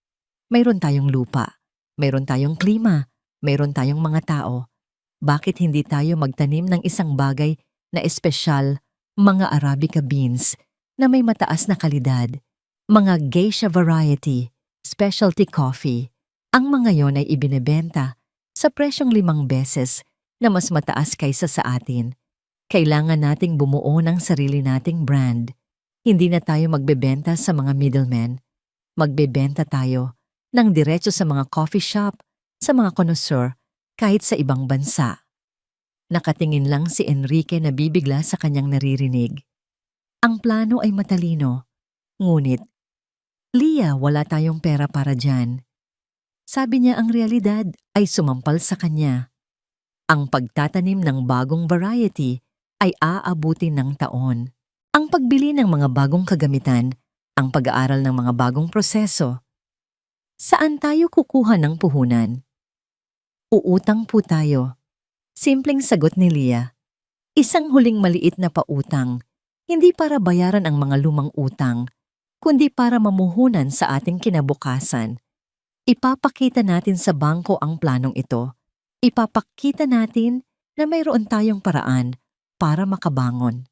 Mayroon tayong lupa, mayroon tayong klima, mayroon tayong mga tao. Bakit hindi tayo magtanim ng isang bagay na espesyal, mga Arabica beans na may mataas na kalidad, mga geisha variety, specialty coffee. Ang mga yon ay ibinebenta sa presyong 5 beses na mas mataas kaysa sa atin. Kailangan nating bumuo ng sarili nating brand. Hindi na tayo magbebenta sa mga middlemen. Magbebenta tayo ng diretso sa mga coffee shop, sa mga connoisseur, kahit sa ibang bansa. Nakatingin lang si Enrique na bibigla sa kanyang naririnig. Ang plano ay matalino, ngunit, Lia, wala tayong pera para dyan. Sabi niya, ang realidad ay sumampal sa kanya. Ang pagtatanim ng bagong variety ay aabutin ng taon. Ang pagbili ng mga bagong kagamitan, ang pag-aaral ng mga bagong proseso. Saan tayo kukuha ng puhunan? Uutang po tayo. Simpleng sagot ni Lia. Isang huling maliit na pautang, hindi para bayaran ang mga lumang utang, kundi para mamuhunan sa ating kinabukasan. Ipapakita natin sa bangko ang planong ito. Ipapakita natin na mayroon tayong paraan para makabangon.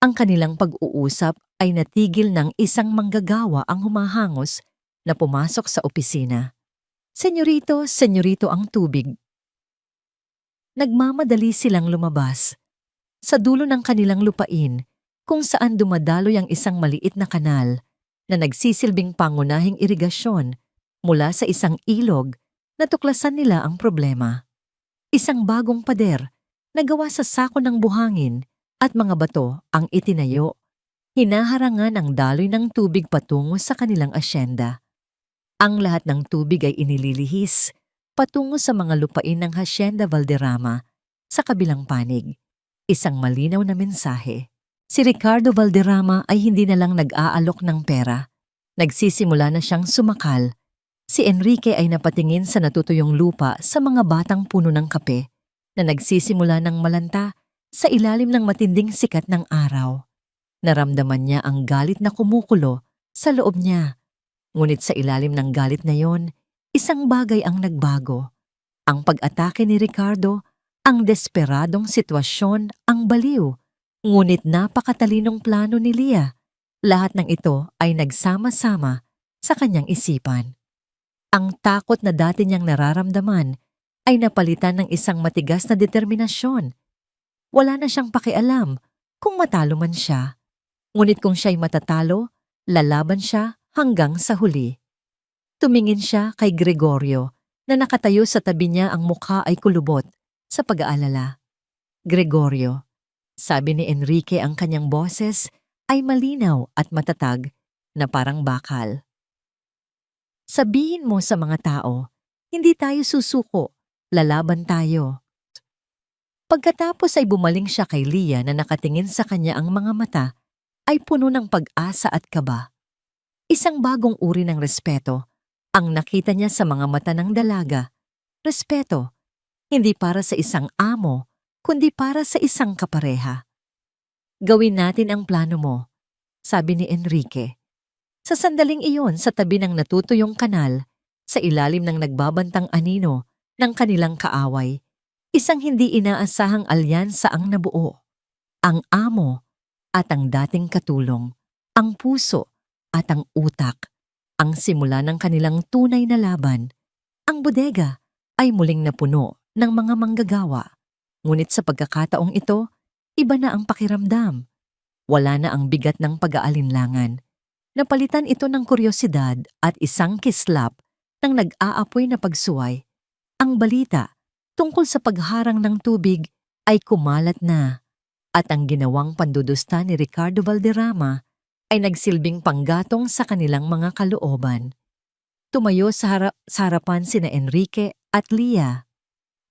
Ang kanilang pag-uusap ay natigil ng isang manggagawa ang humahangos na pumasok sa opisina. Senyorito, senyorito ang tubig. Nagmamadali silang lumabas. Sa dulo ng kanilang lupain, kung saan dumadaloy ang isang maliit na kanal na nagsisilbing pangunahing irigasyon mula sa isang ilog, natuklasan nila ang problema. Isang bagong pader na gawa sa sako ng buhangin at mga bato ang itinayo. Hinaharangan ang daloy ng tubig patungo sa kanilang asyenda. Ang lahat ng tubig ay inililihis patungo sa mga lupain ng Hacienda Valderrama sa kabilang panig. Isang malinaw na mensahe. Si Ricardo Valderrama ay hindi na lang nag-aalok ng pera. Nagsisimula na siyang sumakal. Si Enrique ay napatingin sa natutuyong lupa sa mga batang puno ng kape na nagsisimula ng malanta sa ilalim ng matinding sikat ng araw. Naramdaman niya ang galit na kumukulo sa loob niya. Ngunit sa ilalim ng galit na yon, isang bagay ang nagbago. Ang pag-atake ni Ricardo, ang desperadong sitwasyon, ang baliw. Ngunit napakatalinong plano ni Lia. Lahat ng ito ay nagsama-sama sa kanyang isipan. Ang takot na dati niyang nararamdaman ay napalitan ng isang matigas na determinasyon. Wala na siyang pakialam kung matalo man siya. Ngunit kung siya'y matatalo, lalaban siya hanggang sa huli. Tumingin siya kay Gregorio na nakatayo sa tabi niya, ang mukha ay kulubot sa pag-aalala. Gregorio, sabi ni Enrique, ang kanyang boses ay malinaw at matatag na parang bakal. Sabihin mo sa mga tao, hindi tayo susuko, lalaban tayo. Pagkatapos ay bumaling siya kay Lia na nakatingin sa kanya, ang mga mata ay puno ng pag-asa at kaba. Isang bagong uri ng respeto ang nakita niya sa mga mata ng dalaga. Respeto, hindi para sa isang amo, kundi para sa isang kapareha. Gawin natin ang plano mo, sabi ni Enrique. Sa sandaling iyon, sa tabi ng natutuyong kanal, sa ilalim ng nagbabantang anino ng kanilang kaaway, Isang hindi inaasahang alyansa ang nabuo. Ang amo at ang dating katulong, ang puso at ang utak, ang simula ng kanilang tunay na laban. Ang bodega ay muling napuno ng mga manggagawa. Ngunit sa pagkakataong ito, iba na ang pakiramdam. Wala na ang bigat ng pag-aalinlangan. Napalitan ito ng kuryosidad at isang kislap ng nag-aapoy na pagsuway. Ang balita tungkol sa pagharang ng tubig ay kumalat na at ang ginawang pandudusta ni Ricardo Valderrama ay nagsilbing panggatong sa kanilang mga kalooban. Tumayo sa harapan sina Enrique at Lia.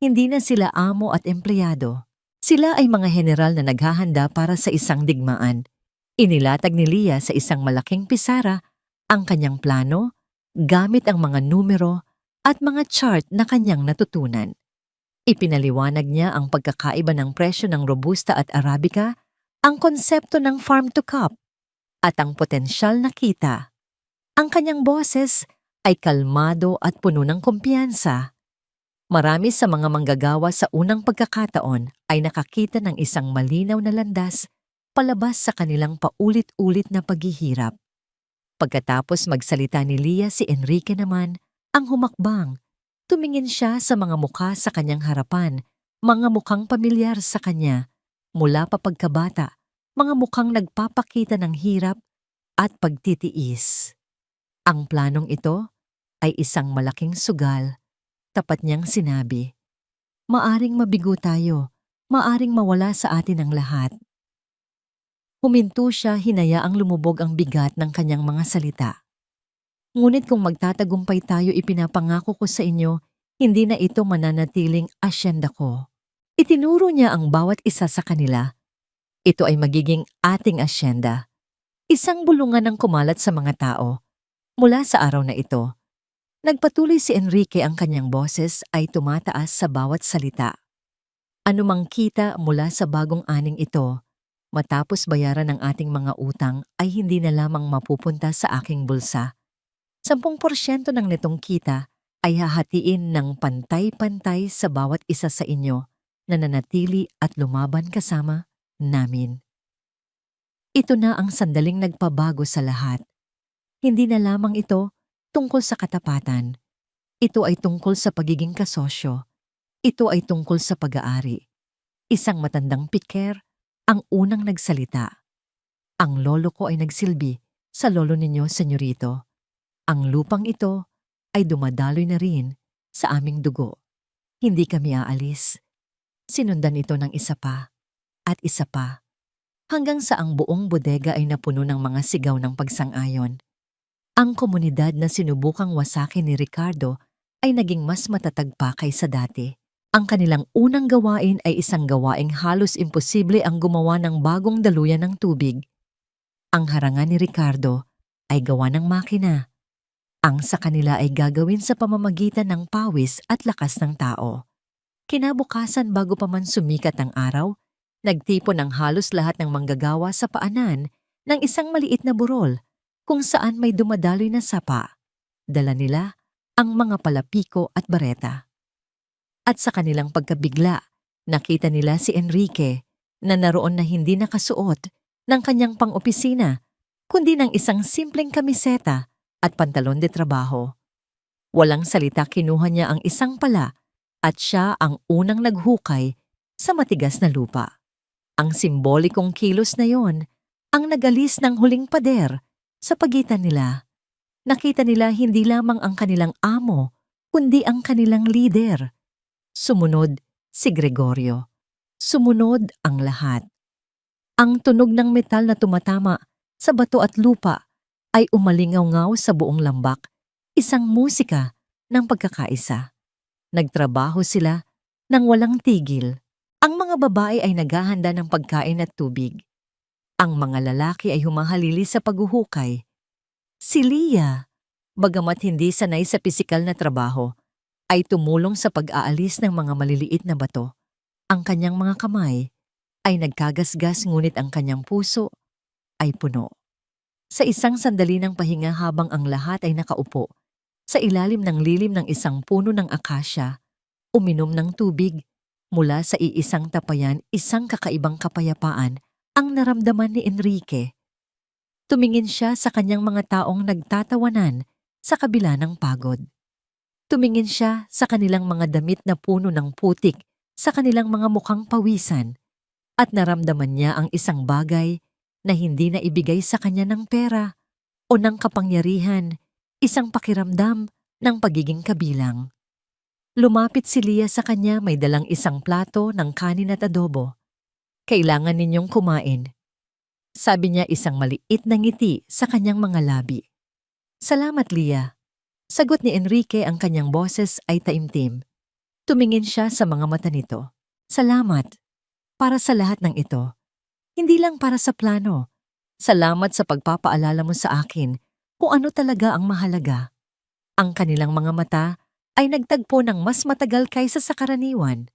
Hindi na sila amo at empleyado. Sila ay mga general na naghahanda para sa isang digmaan. Inilatag ni Lia sa isang malaking pisara ang kanyang plano gamit ang mga numero at mga chart na kanyang natutunan. Ipinaliwanag niya ang pagkakaiba ng presyo ng Robusta at Arabica, ang konsepto ng farm to cup, at ang potensyal na kita. Ang kanyang boses ay kalmado at puno ng kumpiyansa. Marami sa mga manggagawa sa unang pagkakataon ay nakakita ng isang malinaw na landas palabas sa kanilang paulit-ulit na paghihirap. Pagkatapos magsalita ni Lia, si Enrique naman ang humakbang. Tumingin siya sa mga mukha sa kanyang harapan, mga mukhang pamilyar sa kanya, mula pa pagkabata, mga mukhang nagpapakita ng hirap at pagtitiis. Ang planong ito ay isang malaking sugal. Tapat niyang sinabi, "Maaring mabigo tayo, maaring mawala sa atin ang lahat." Huminto siya, hinayaang lumubog ang bigat ng kanyang mga salita. Ngunit kung magtatagumpay tayo, ipinapangako ko sa inyo, hindi na ito mananatiling asyenda ko. Itinuro niya ang bawat isa sa kanila. Ito ay magiging ating asyenda. Isang bulungan ng kumalat sa mga tao. Mula sa araw na ito, nagpatuloy si Enrique, ang kanyang boses ay tumataas sa bawat salita. Anumang kita mula sa bagong aning ito, matapos bayaran ng ating mga utang, ay hindi na lamang mapupunta sa aking bulsa. 10% ng nitong kita ay hahatiin ng pantay-pantay sa bawat isa sa inyo na nanatili at lumaban kasama namin. Ito na ang sandaling nagpabago sa lahat. Hindi na lamang ito tungkol sa katapatan. Ito ay tungkol sa pagiging kasosyo. Ito ay tungkol sa pag-aari. Isang matandang piker ang unang nagsalita. Ang lolo ko ay nagsilbi sa lolo ninyo, senyorito. Ang lupang ito ay dumadaloy na rin sa aming dugo. Hindi kami aalis. Sinundan ito ng isa pa at isa pa, hanggang sa ang buong bodega ay napuno ng mga sigaw ng pagsang-ayon. Ang komunidad na sinubukang wasakin ni Ricardo ay naging mas matatag pa kaysa dati. Ang kanilang unang gawain ay isang gawaing halos imposible, ang gumawa ng bagong daluyan ng tubig. Ang harangan ni Ricardo ay gawa ng makina. Ang sa kanila ay gagawin sa pamamagitan ng pawis at lakas ng tao. Kinabukasan, bago pa man sumikat ang araw, nagtipon ang halos lahat ng manggagawa sa paanan ng isang maliit na burol kung saan may dumadaloy na sapa. Dala nila ang mga palapiko at bareta. At sa kanilang pagkabigla, nakita nila si Enrique na naroon na hindi nakasuot ng kanyang pang-opisina, kundi ng isang simpleng kamiseta at pantalon de trabaho. Walang salita, kinuha niya ang isang pala at siya ang unang naghukay sa matigas na lupa. Ang simbolikong kilos na yon ang nagalis ng huling pader sa pagitan nila. Nakita nila hindi lamang ang kanilang amo, kundi ang kanilang lider. Sumunod si Gregorio. Sumunod ang lahat. Ang tunog ng metal na tumatama sa bato at lupa ay umalingaw-ngaw sa buong lambak, isang musika ng pagkakaisa. Nagtrabaho sila nang walang tigil. Ang mga babae ay naghahanda ng pagkain at tubig. Ang mga lalaki ay humahalili sa paghuhukay. Si Lia, bagamat hindi sanay sa pisikal na trabaho, ay tumulong sa pag-aalis ng mga maliliit na bato. Ang kanyang mga kamay ay nagkagasgas, ngunit ang kanyang puso ay puno. Sa isang sandali ng pahinga, habang ang lahat ay nakaupo sa ilalim ng lilim ng isang puno ng akasya, uminom ng tubig, Mula sa iisang tapayan, isang kakaibang kapayapaan ang naramdaman ni Enrique. Tumingin siya sa kanyang mga taong nagtatawanan sa kabila ng pagod. Tumingin siya sa kanilang mga damit na puno ng putik sa kanilang mga mukhang pawisan at naramdaman niya ang isang bagay na hindi na ibigay sa kanya ng pera o ng kapangyarihan, isang pakiramdam ng pagiging kabilang. Lumapit si Lia sa kanya, may dalang isang plato ng kanin at adobo. Kailangan ninyong kumain. Sabi niya, isang maliit na ngiti sa kanyang mga labi. Salamat, Lia. Sagot ni Enrique, ang kanyang boses ay taimtim. Tumingin siya sa mga mata nito. Salamat. Para sa lahat ng ito. Hindi lang para sa plano. Salamat sa pagpapaalala mo sa akin kung ano talaga ang mahalaga. Ang kanilang mga mata ay nagtagpo ng mas matagal kaysa sa karaniwan.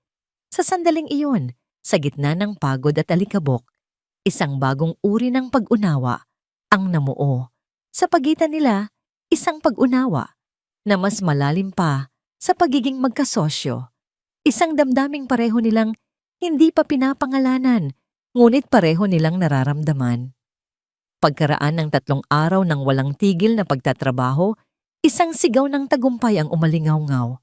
Sa sandaling iyon, sa gitna ng pagod at alikabok, isang bagong uri ng pag-unawa ang namuo. Sa pagitan nila, isang pag-unawa na mas malalim pa sa pagiging magkasosyo. Isang damdaming pareho nilang hindi pa pinapangalanan, ngunit pareho nilang nararamdaman. Pagkaraan ng 3 araw ng walang tigil na pagtatrabaho, isang sigaw ng tagumpay ang umalingaw-ngaw.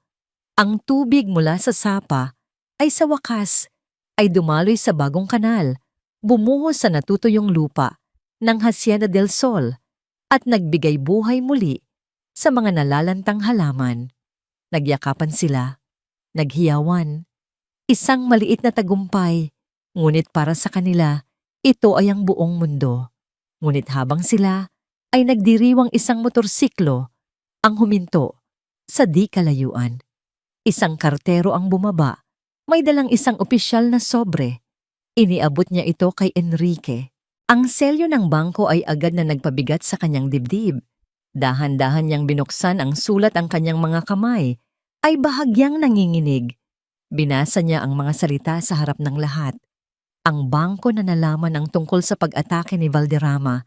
Ang tubig mula sa sapa ay sa wakas ay dumaloy sa bagong kanal, bumuhos sa natutuyong lupa ng Hacienda del Sol at nagbigay buhay muli sa mga nalalantang halaman. Nagyakapan sila, naghiyawan. Isang maliit na tagumpay, ngunit para sa kanila, ito ay ang buong mundo. Ngunit habang sila ay nagdiriwang, isang motorsiklo ang huminto sa di kalayuan. Isang kartero ang bumaba, may dalang isang opisyal na sobre. Iniabot niya ito kay Enrique. Ang selyo ng bangko ay agad na nagpabigat sa kanyang dibdib. Dahan-dahan niyang binuksan ang sulat, ang kanyang mga kamay ay bahagyang nanginginig. Binasa niya ang mga salita sa harap ng lahat. Ang bangko na nalaman ang tungkol sa pag-atake ni Valderrama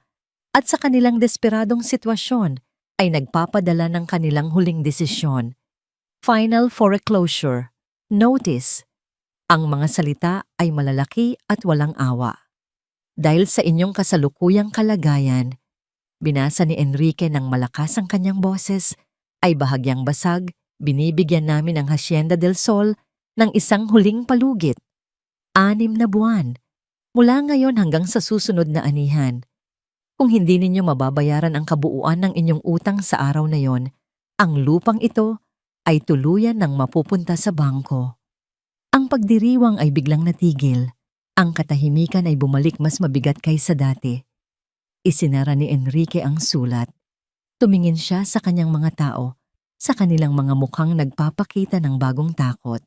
at sa kanilang desperadong sitwasyon ay nagpapadala ng kanilang huling desisyon. Final foreclosure. Notice. Ang mga salita ay malalaki at walang awa. Dahil sa inyong kasalukuyang kalagayan, binasa ni Enrique ng malakas ang kanyang boses, ay bahagyang basag, binibigyan namin ang Hacienda del Sol ng isang huling palugit. 6 na buwan. Mula ngayon hanggang sa susunod na anihan. Kung hindi ninyo mababayaran ang kabuuan ng inyong utang sa araw na yon, ang lupang ito ay tuluyan ng mapupunta sa bangko. Ang pagdiriwang ay biglang natigil. Ang katahimikan ay bumalik mas mabigat kaysa dati. Isinara ni Enrique ang sulat. Tumingin siya sa kanyang mga tao, sa kanilang mga mukhang nagpapakita ng bagong takot.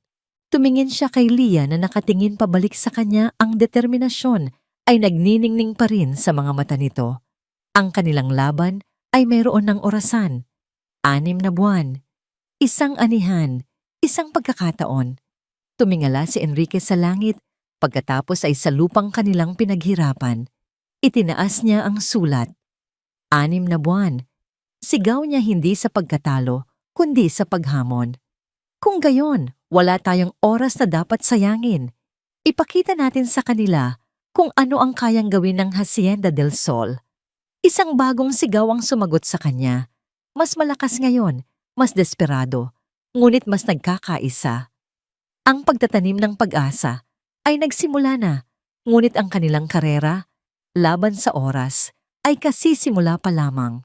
Tumingin siya kay Lia na nakatingin pabalik sa kanya, ang determinasyon ay nagniningning pa rin sa mga mata nito. Ang kanilang laban ay mayroon ng orasan. 6 na buwan. Isang anihan, isang pagkakataon. Tumingala si Enrique sa langit, pagkatapos ay sa lupang kanilang pinaghirapan. Itinaas niya ang sulat. 6 na buwan. Sigaw niya, hindi sa pagkatalo, kundi sa paghamon. Kung gayon, wala tayong oras na dapat sayangin. Ipakita natin sa kanila kung ano ang kayang gawin ng Hacienda del Sol. Isang bagong sigaw ang sumagot sa kanya. Mas malakas ngayon, mas desperado, ngunit mas nagkakaisa. Ang pagtatanim ng pag-asa ay nagsimula na, ngunit ang kanilang karera, laban sa oras, ay kasisimula pa lamang.